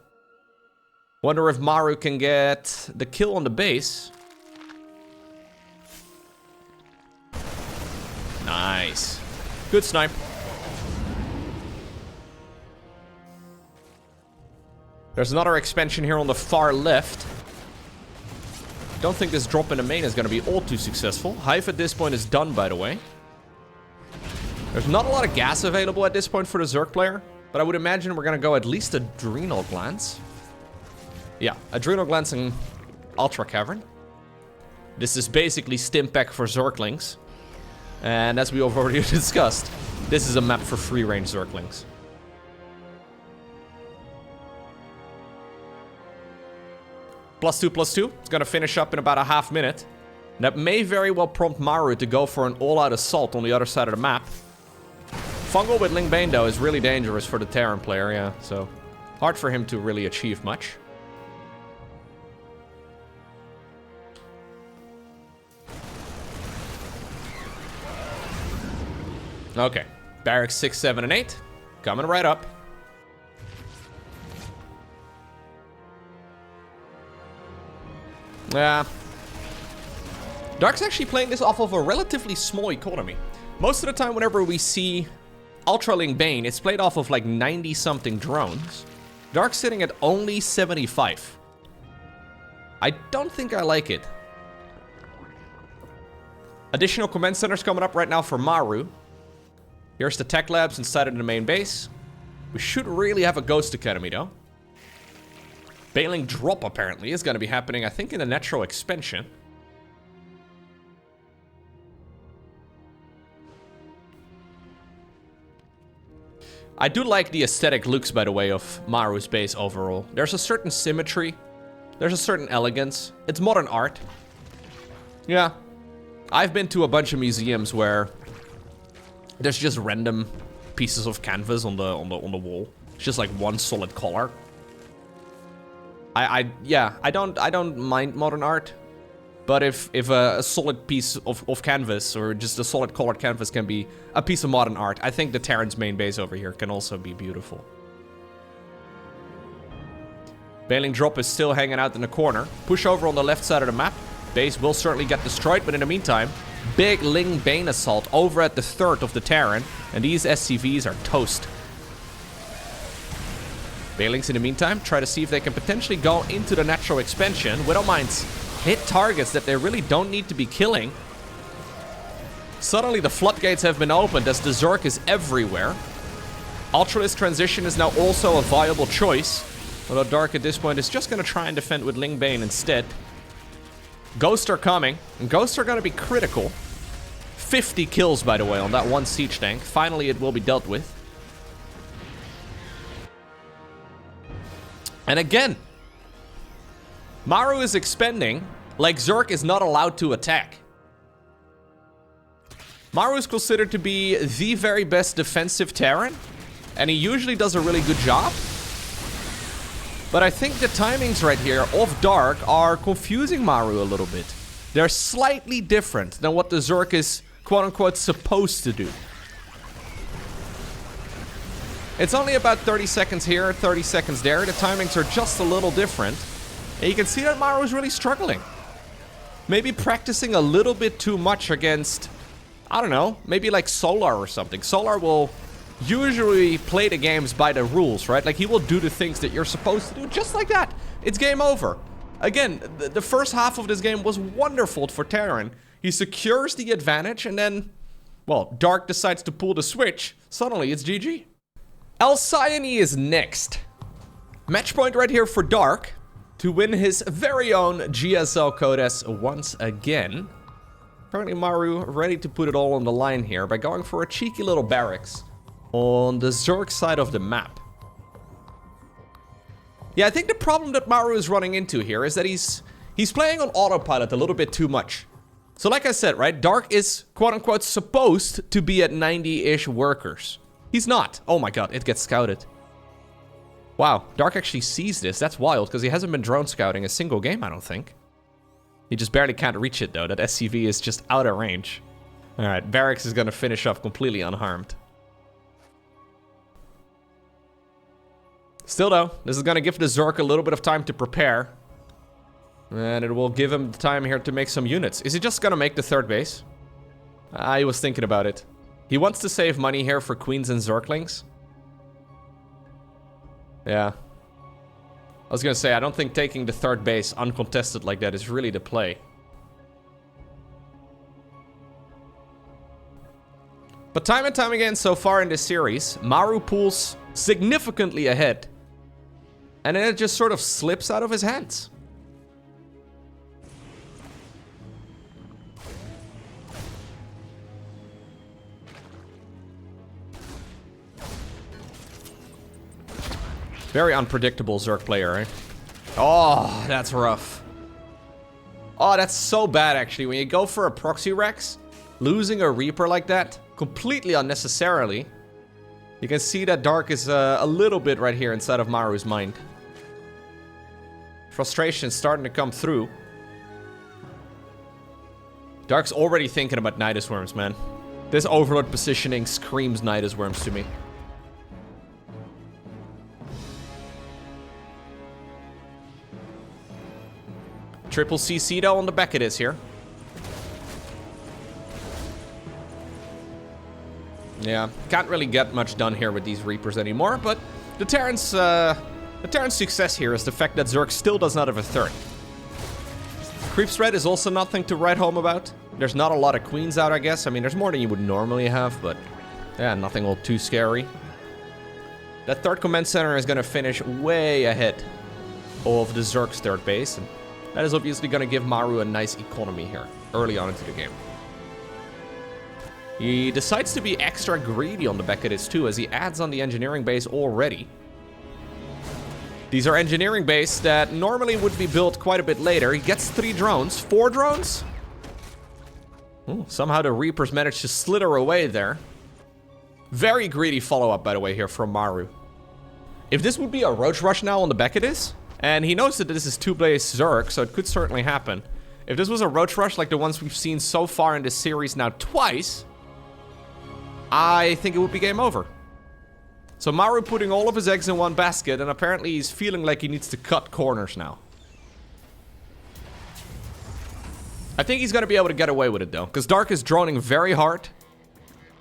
Wonder if Maru can get the kill on the base. Nice. Good snipe. There's another expansion here on the far left. Don't think this drop in the main is going to be all too successful. Hive at this point is done, by the way. There's not a lot of gas available at this point for the Zerg player, but I would imagine we're going to go at least Adrenal Glands. Yeah, Adrenal Glands and Ultra Cavern. This is basically Stimpack for Zerglings. And as we have already discussed, this is a map for free-range Zerglings. +2/+2. It's gonna finish up in about a half minute. That may very well prompt Maru to go for an all-out assault on the other side of the map. Fungal with Ling Bane, though, is really dangerous for the Terran player, yeah. So, hard for him to really achieve much. Okay. Barracks 6, 7, and 8. Coming right up. Yeah. Dark's actually playing this off of a relatively small economy. Most of the time, whenever we see Ultra Ling Bane, it's played off of like 90-something drones. Dark's sitting at only 75. I don't think I like it. Additional command centers coming up right now for Maru. Here's the tech labs inside of the main base. We should really have a Ghost Academy, though. Baneling drop, apparently, is going to be happening, I think, in the natural expansion. I do like the aesthetic looks, by the way, of Maru's base overall. There's a certain symmetry. There's a certain elegance. It's modern art. Yeah. I've been to a bunch of museums where there's just random pieces of canvas on the wall. It's just like one solid color. I don't mind modern art. But if a solid piece of canvas, or just a solid colored canvas can be a piece of modern art, I think the Terran's main base over here can also be beautiful. Bailing Drop is still hanging out in the corner. Push over on the left side of the map. Base will certainly get destroyed, but in the meantime, big Ling Bane assault over at the third of the Terran, and these SCVs are toast. Bailings in the meantime try to see if they can potentially go into the natural expansion. Widowmines hit targets that they really don't need to be killing. Suddenly the floodgates have been opened as the Zerg is everywhere. Ultralisk transition is now also a viable choice. Although Dark at this point is just going to try and defend with Ling Bane instead. Ghosts are coming, and Ghosts are going to be critical. 50 kills, by the way, on that one siege tank. Finally, it will be dealt with. And again, Maru is expanding like Zerg is not allowed to attack. Maru is considered to be the very best defensive Terran, and he usually does a really good job. But I think the timings right here of Dark are confusing Maru a little bit. They're slightly different than what the Zerg is quote-unquote supposed to do. It's only about 30 seconds here, 30 seconds there. The timings are just a little different. And you can see that Maru is really struggling. Maybe practicing a little bit too much against, I don't know, maybe like Solar or something. Solar will usually play the games by the rules, right? Like, he will do the things that you're supposed to do just like that. It's game over. Again, the first half of this game was wonderful for Terran. He secures the advantage, and then, well, Dark decides to pull the switch. Suddenly, it's GG. Alcyone is next. Match point right here for Dark to win his very own GSL Code S once again. Apparently, Maru ready to put it all on the line here by going for a cheeky little barracks on the Zerg side of the map. Yeah, I think the problem that Maru is running into here is that he's playing on autopilot a little bit too much. So like I said, right, Dark is quote-unquote supposed to be at 90-ish workers. He's not. Oh my god, it gets scouted. Wow, Dark actually sees this. That's wild, because he hasn't been drone scouting a single game, I don't think. He just barely can't reach it, though. That SCV is just out of range. Alright, Barracks is going to finish off completely unharmed. Still though, this is going to give the Zerg a little bit of time to prepare. And it will give him the time here to make some units. Is he just going to make the third base? I was thinking about it. He wants to save money here for Queens and Zerglings. Yeah. I was going to say, I don't think taking the third base uncontested like that is really the play. But time and time again so far in this series, Maru pulls significantly ahead. And then it just sort of slips out of his hands. Very unpredictable Zerg player, eh? Oh, that's rough. Oh, that's so bad, actually. When you go for a proxy Rex, losing a Reaper like that, completely unnecessarily. You can see that Dark is a little bit right here inside of Maru's mind. Frustration starting to come through. Dark's already thinking about Nidus Worms, man. This Overlord positioning screams Nidus Worms to me. Triple CC though on the back it is here. Yeah, can't really get much done here with these Reapers anymore, but the Terran's success here is the fact that Zerg still does not have a third. Creep spread is also nothing to write home about. There's not a lot of Queens out, I guess. I mean, there's more than you would normally have, but yeah, nothing all too scary. That third command center is going to finish way ahead of the Zerg's third base, and that is obviously going to give Maru a nice economy here, early on into the game. He decides to be extra greedy on the back of this too, as he adds on the engineering base already. These are engineering base that normally would be built quite a bit later. He gets 3 drones, 4 drones? Ooh, somehow the Reapers managed to slither away there. Very greedy follow-up, by the way, here from Maru. If this would be a Roach Rush now on the back of this, and he knows that this is 2-base Zerg, so it could certainly happen. If this was a roach rush like the ones we've seen so far in this series now twice, I think it would be game over. So Maru putting all of his eggs in one basket, and apparently he's feeling like he needs to cut corners now. I think he's going to be able to get away with it though, because Dark is droning very hard.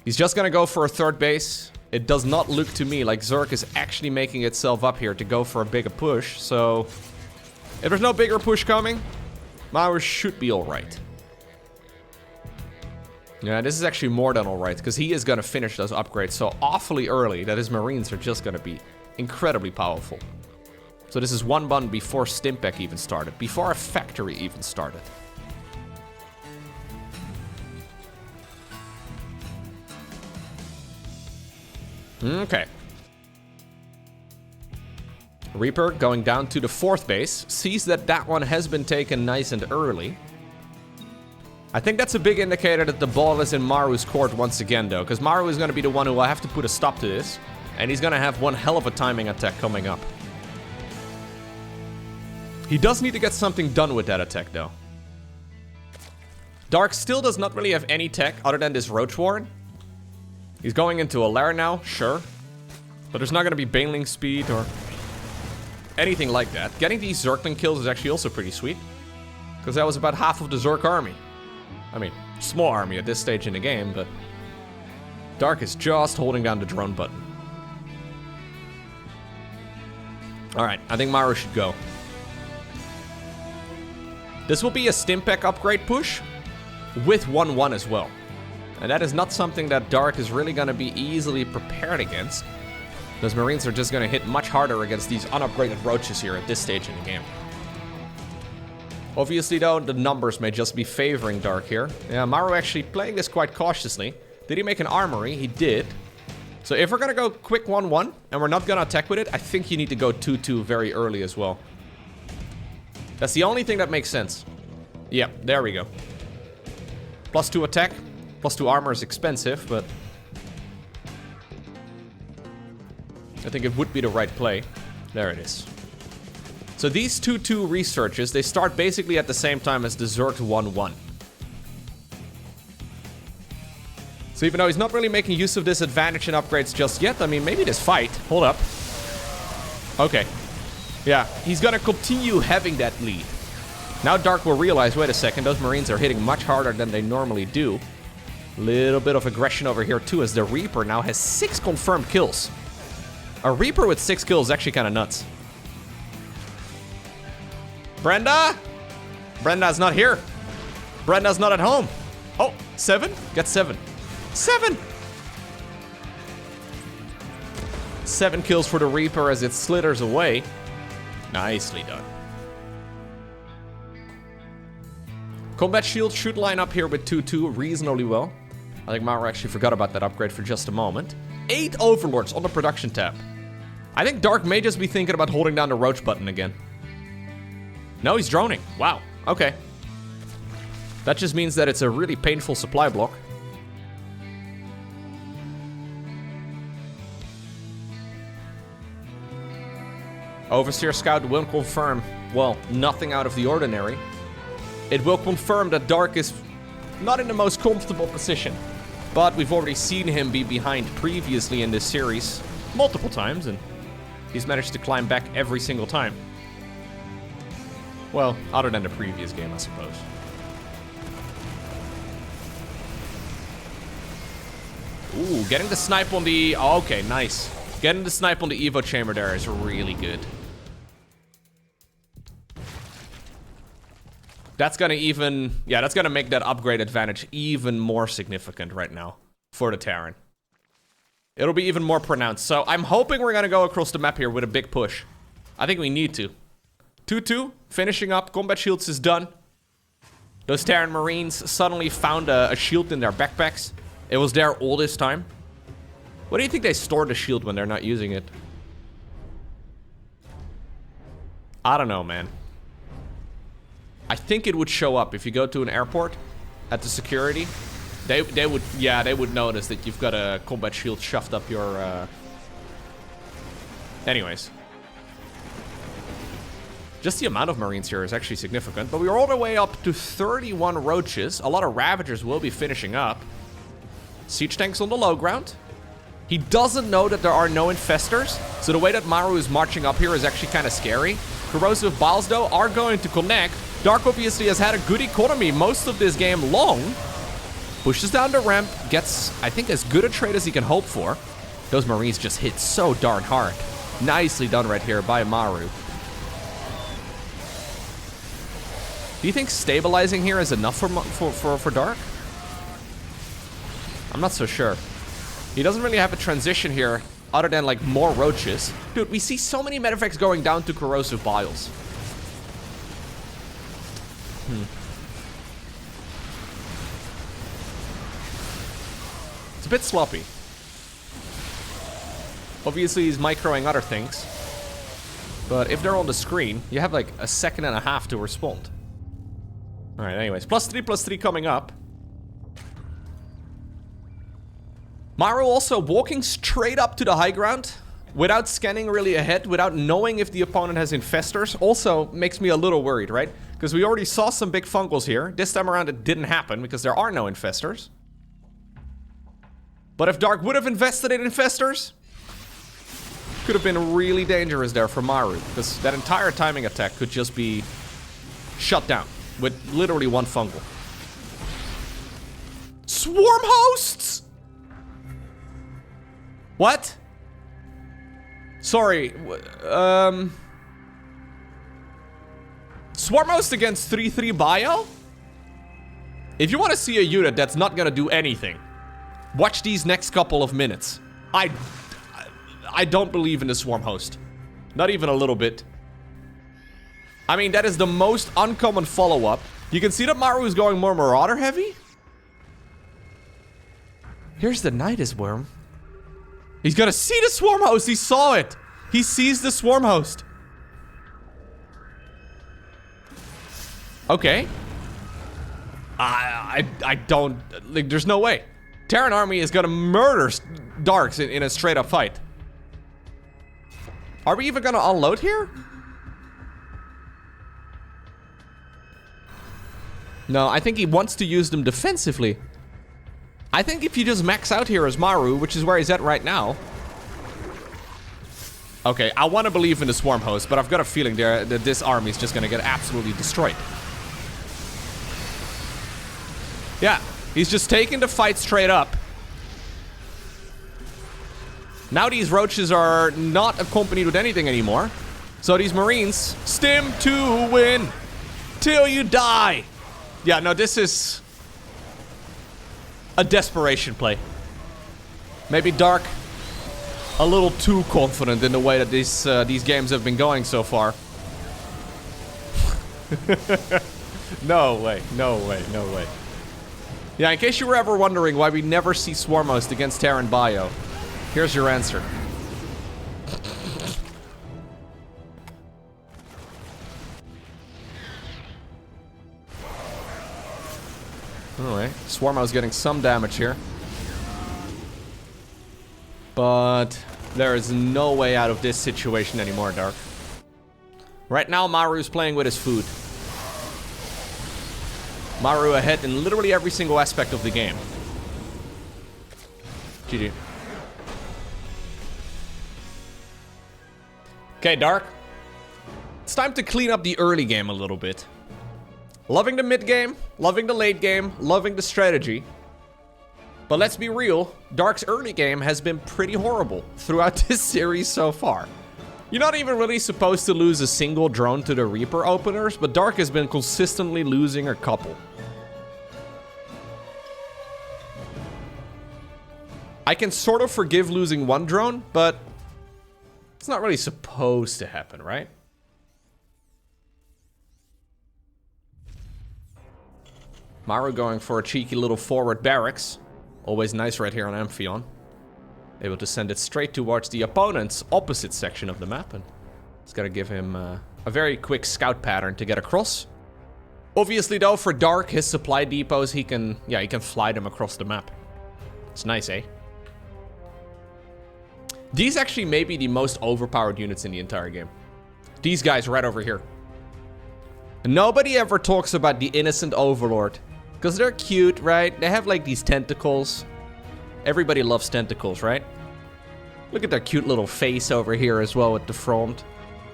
He's just going to go for a third base. It does not look to me like Zerg is actually making itself up here to go for a bigger push. So if there's no bigger push coming, Maru should be alright. Yeah, this is actually more than alright, because he is going to finish those upgrades so awfully early that his Marines are just going to be incredibly powerful. So this is one button before Stimpec even started, before a factory even started. Okay. Reaper going down to the 4th base, sees that that one has been taken nice and early. I think that's a big indicator that the ball is in Maru's court once again though, because Maru is going to be the one who will have to put a stop to this, and he's going to have one hell of a timing attack coming up. He does need to get something done with that attack though. Dark still does not really have any tech other than this Roach Warren. He's going into a lair now, sure. But there's not going to be Baneling speed or anything like that. Getting these Zergling kills is actually also pretty sweet, because that was about half of the Zerg army. I mean, small army at this stage in the game, but Dark is just holding down the drone button. Alright, I think Maru should go. This will be a Stimpec upgrade push with 1-1 as well. And that is not something that Dark is really going to be easily prepared against. Those Marines are just going to hit much harder against these unupgraded roaches here at this stage in the game. Obviously though, the numbers may just be favoring Dark here. Yeah, Maru actually playing this quite cautiously. Did he make an armory? He did. So if we're going to go quick 1-1 and we're not going to attack with it, I think you need to go 2-2 very early as well. That's the only thing that makes sense. Yep, there we go. +2 attack. +2 armor is expensive, but I think it would be the right play. There it is. So these 2-2 researches, they start basically at the same time as the Zerg 1-1. So even though he's not really making use of this advantage in upgrades just yet, I mean, maybe this fight. Hold up. Okay. Yeah, he's gonna continue having that lead. Now Dark will realize, wait a second, those Marines are hitting much harder than they normally do. Little bit of aggression over here too, as the Reaper now has 6 confirmed kills. A Reaper with 6 kills is actually kind of nuts. Brenda? Brenda's not here. Brenda's not at home. Oh, 7? Get 7. 7! 7 kills for the Reaper as it slithers away. Nicely done. Combat Shield should line up here with 2-2 reasonably well. I think Maru actually forgot about that upgrade for just a moment. 8 Overlords on the production tab. I think Dark may just be thinking about holding down the Roach button again. No, he's droning. Wow. Okay. That just means that it's a really painful supply block. Overseer Scout will confirm, well, nothing out of the ordinary. It will confirm that Dark is not in the most comfortable position. But we've already seen him be behind previously in this series multiple times, and he's managed to climb back every single time. Well, other than the previous game, I suppose. Ooh, getting the snipe on the... Oh, okay, nice. Getting the snipe on the Evo chamber there is really good. That's gonna even... Yeah, that's gonna make that upgrade advantage even more significant right now for the Terran. It'll be even more pronounced. So I'm hoping we're gonna go across the map here with a big push. I think we need to. 2-2, finishing up. Combat Shields is done. Those Terran Marines suddenly found a shield in their backpacks. It was there all this time. What do you think they store the shield when they're not using it? I don't know, man. I think it would show up if you go to an airport at the security. They would notice that you've got a combat shield shoved up your... Anyways. Just the amount of Marines here is actually significant. But we're all the way up to 31 Roaches. A lot of Ravagers will be finishing up. Siege tanks on the low ground. He doesn't know that there are no Infestors. So the way that Maru is marching up here is actually kind of scary. Corrosive Biles, though, are going to connect. Dark obviously has had a good economy most of this game long. Pushes down the ramp. Gets, I think, as good a trade as he can hope for. Those Marines just hit so darn hard. Nicely done right here by Maru. Do you think stabilizing here is enough for Dark? I'm not so sure. He doesn't really have a transition here other than like more Roaches. Dude, we see so many medevacts going down to Corrosive Biles. It's a bit sloppy. Obviously, he's microing other things. But if they're on the screen, you have like a second and a half to respond. Alright, anyways. +3/+3 coming up. Maru also walking straight up to the high ground without scanning really ahead, without knowing if the opponent has Infestors. Also makes me a little worried, right? Because we already saw some big fungals here. This time around it didn't happen because there are no Infestors. But if Dark would have invested in Infestors, could have been really dangerous there for Maru. Because that entire timing attack could just be shut down with literally one fungal. Swarm hosts? What? Sorry. Swarm host against 3/3 bio? If you want to see a unit that's not gonna do anything, watch these next couple of minutes. I don't believe in the swarm host. Not even a little bit. I mean, that is the most uncommon follow-up. You can see that Maru is going more Marauder heavy. Here's the Nidus Worm. He's gonna see the swarm host. He saw it. He sees the swarm host. Okay. I don't... Like, there's no way. Terran army is gonna murder Darks in a straight-up fight. Are we even gonna unload here? No, I think he wants to use them defensively. I think if you just max out here as Maru, which is where he's at right now. Okay, I want to believe in the swarm host, but I've got a feeling that this army is just gonna get absolutely destroyed. Yeah, he's just taking the fight straight up. Now these Roaches are not accompanied with anything anymore. So these Marines, stim to win till you die. Yeah, no, this is a desperation play. Maybe Dark a little too confident in the way that these games have been going so far. No way, no way, no way. Yeah, in case you were ever wondering why we never see Swarm Host against Terran Bio, here's your answer. Alright, Swarm Host getting some damage here. But there is no way out of this situation anymore, Dark. Right now, Maru's playing with his food. Maru ahead in literally every single aspect of the game. GG. Okay, Dark. It's time to clean up the early game a little bit. Loving the mid game, loving the late game, loving the strategy. But let's be real, Dark's early game has been pretty horrible throughout this series so far. You're not even really supposed to lose a single drone to the Reaper openers, but Dark has been consistently losing a couple. I can sort of forgive losing one drone, but it's not really supposed to happen, right? Maru going for a cheeky little forward barracks. Always nice right here on Amphion. Able to send it straight towards the opponent's opposite section of the map. And it's got to give him a very quick scout pattern to get across. Obviously, though, for Dark, his supply depots, he can fly them across the map. It's nice, eh? These actually may be the most overpowered units in the entire game. These guys right over here. Nobody ever talks about the innocent overlord. Because they're cute, right? They have like these tentacles. Everybody loves tentacles, right? Look at their cute little face over here as well with the front.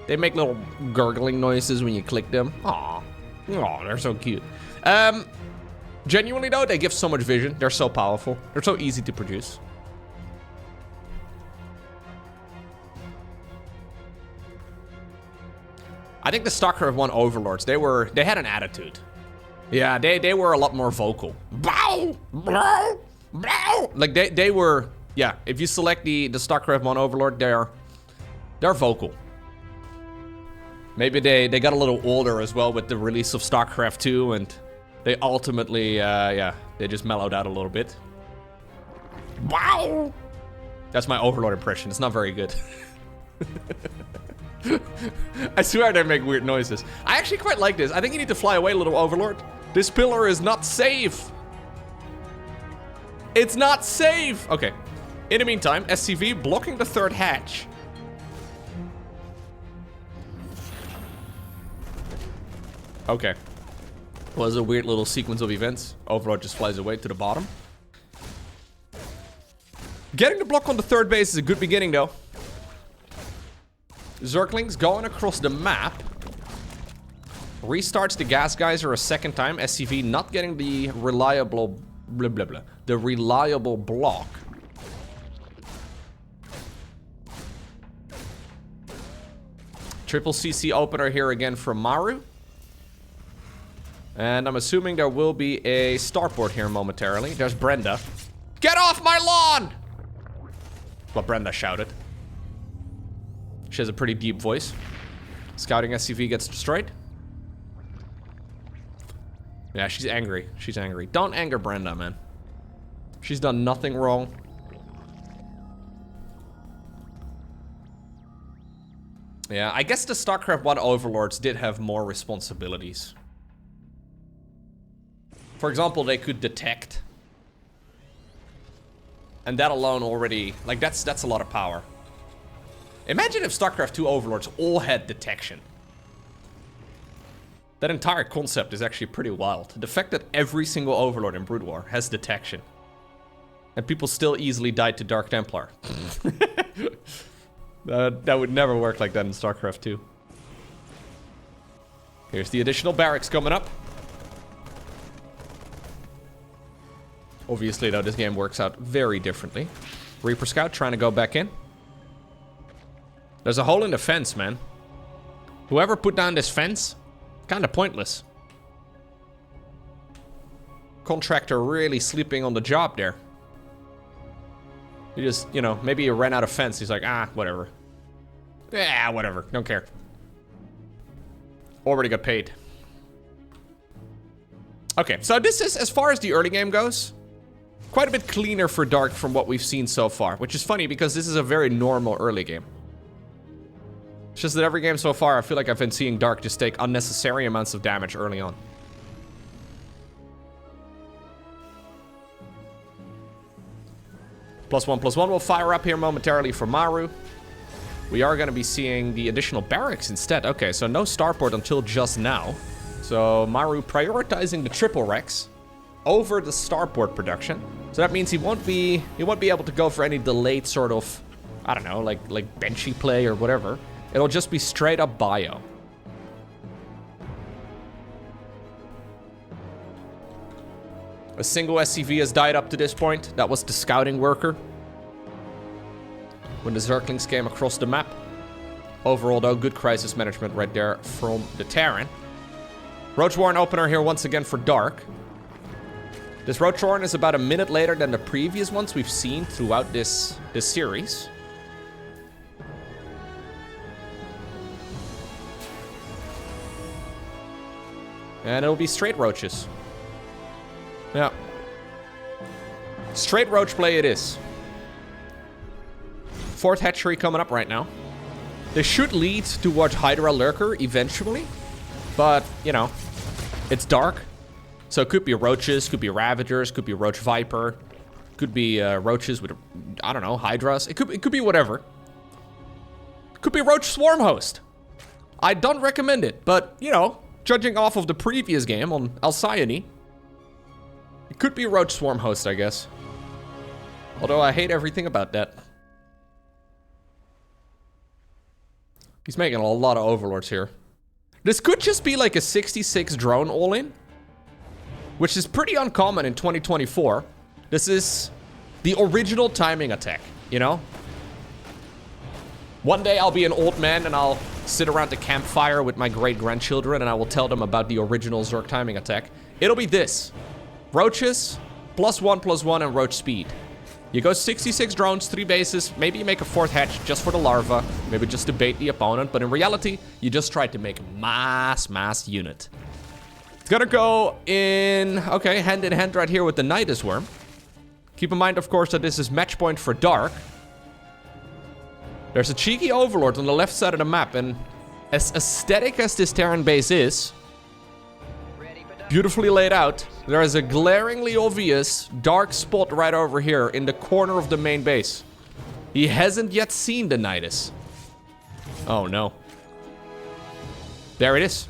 They make little gurgling noises when you click them. Aw. Aw, they're so cute. Genuinely though, they give so much vision. They're so powerful. They're so easy to produce. I think the StarCraft 1 overlords, they had an attitude. Yeah, they were a lot more vocal. Bow, bow, bow. Like they were, yeah, if you select the StarCraft 1 overlord, they're vocal. Maybe they got a little older as well with the release of StarCraft 2, and they ultimately, yeah, they just mellowed out a little bit. Wow! That's my overlord impression. It's not very good. I swear they make weird noises. I actually quite like this. I think you need to fly away, little overlord. This pillar is not safe. It's not safe. Okay. In the meantime, SCV blocking the third hatch. Okay. Was a weird little sequence of events. Overlord just flies away to the bottom. Getting the block on the third base is a good beginning, though. Zerglings going across the map. Restarts the gas geyser a second time. SCV not getting the reliable blah blah blah. The reliable block. Triple CC opener here again from Maru. And I'm assuming there will be a starport here momentarily. There's Brenda. Get off my lawn! Well, Brenda shouted. She has a pretty deep voice. Scouting SCV gets destroyed. Yeah, she's angry. She's angry. Don't anger Brenda, man. She's done nothing wrong. Yeah, I guess the StarCraft 1 overlords did have more responsibilities. For example, they could detect. And that alone already, like that's a lot of power. Imagine if StarCraft 2 overlords all had detection. That entire concept is actually pretty wild. The fact that every single overlord in Brood War has detection. And people still easily die to Dark Templar. That would never work like that in StarCraft 2. Here's the additional barracks coming up. Obviously, though, this game works out very differently. Reaper Scout trying to go back in. There's a hole in the fence, man. Whoever put down this fence, kind of pointless. Contractor really sleeping on the job there. He just, you know, maybe he ran out of fence. He's like, ah, whatever. Yeah, whatever. Don't care. Already got paid. Okay, so this is, as far as the early game goes, quite a bit cleaner for Dark from what we've seen so far. Which is funny because this is a very normal early game. It's just that every game so far, I feel like I've been seeing Dark just take unnecessary amounts of damage early on. +1/+1 will fire up here momentarily for Maru. We are going to be seeing the additional barracks instead. Okay, so no starport until just now. So Maru prioritizing the triple Rex over the starport production. So that means he won't be able to go for any delayed sort of, I don't know, like benchy play or whatever. It'll just be straight up bio. A single SCV has died up to this point. That was the scouting worker. When the Zerglings came across the map. Overall, though, good crisis management right there from the Terran. Roach Warren opener here once again for Dark. This Roach Warren is about a minute later than the previous ones we've seen throughout this series. And it'll be straight roaches. Yeah. Straight roach play it is. Fourth hatchery coming up right now. This should lead towards Hydra Lurker eventually. But, you know, it's Dark. So it could be roaches, could be Ravagers, could be Roach Viper. Could be roaches with, I don't know, Hydras. It could be whatever. Could be Roach Swarm Host. I don't recommend it, but, you know, Judging off of the previous game on Alcyone, it could be Roach Swarm host, I guess. Although I hate everything about that. He's making a lot of overlords here. This could just be like a 66 drone all-in, which is pretty uncommon in 2024. This is the original timing attack, you know? One day I'll be an old man and I'll sit around the campfire with my great-grandchildren and I will tell them about the original Zerg timing attack. It'll be this. Roaches, +1/+1 and roach speed. You go 66 drones, 3 bases, maybe you make a 4th hatch just for the larva, maybe just to bait the opponent, but in reality, you just try to make a mass unit. It's gonna go in, okay, hand in hand right here with the Nidus Worm. Keep in mind, of course, that this is match point for Dark. There's a cheeky Overlord on the left side of the map, and as aesthetic as this Terran base is, beautifully laid out, there is a glaringly obvious dark spot right over here in the corner of the main base. He hasn't yet seen the Nidus. Oh no. There it is.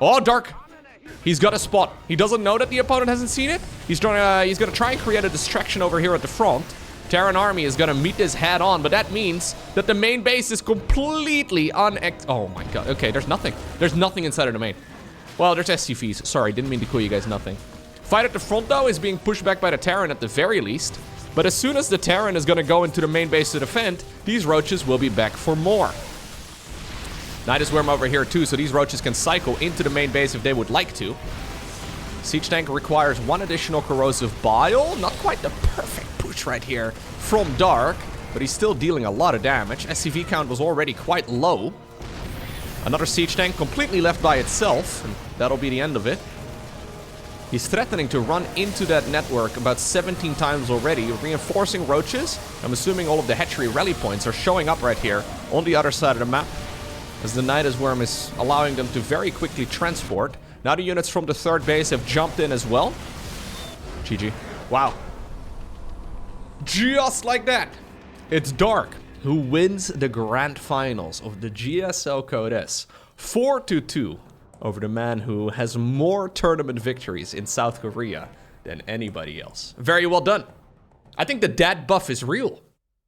Oh, Dark. He's got a spot. He doesn't know that the opponent hasn't seen it. He's gonna try and create a distraction over here at the front. Terran army is gonna meet this head on, but that means that the main base is completely oh my god. Okay, there's nothing. There's nothing inside of the main. Well, there's SCVs. Sorry, didn't mean to call you guys nothing. Fight at the front, though, is being pushed back by the Terran at the very least. But as soon as the Terran is going to go into the main base to defend, these roaches will be back for more. Nidus Worm over here, too, so these roaches can cycle into the main base if they would like to. Siege Tank requires 1 additional corrosive bile. Not quite the perfect push right here from Dark, but he's still dealing a lot of damage. SCV count was already quite low. Another siege tank completely left by itself, and that'll be the end of it. He's threatening to run into that network about 17 times already, reinforcing roaches. I'm assuming all of the hatchery rally points are showing up right here on the other side of the map, as the Nidus Worm is allowing them to very quickly transport. Now the units from the 3rd base have jumped in as well. GG. Wow. Just like that. It's Dark who wins the grand finals of the GSL Code S 4-2 over the man who has more tournament victories in South Korea than anybody else. Very well done. I think the dad buff is real.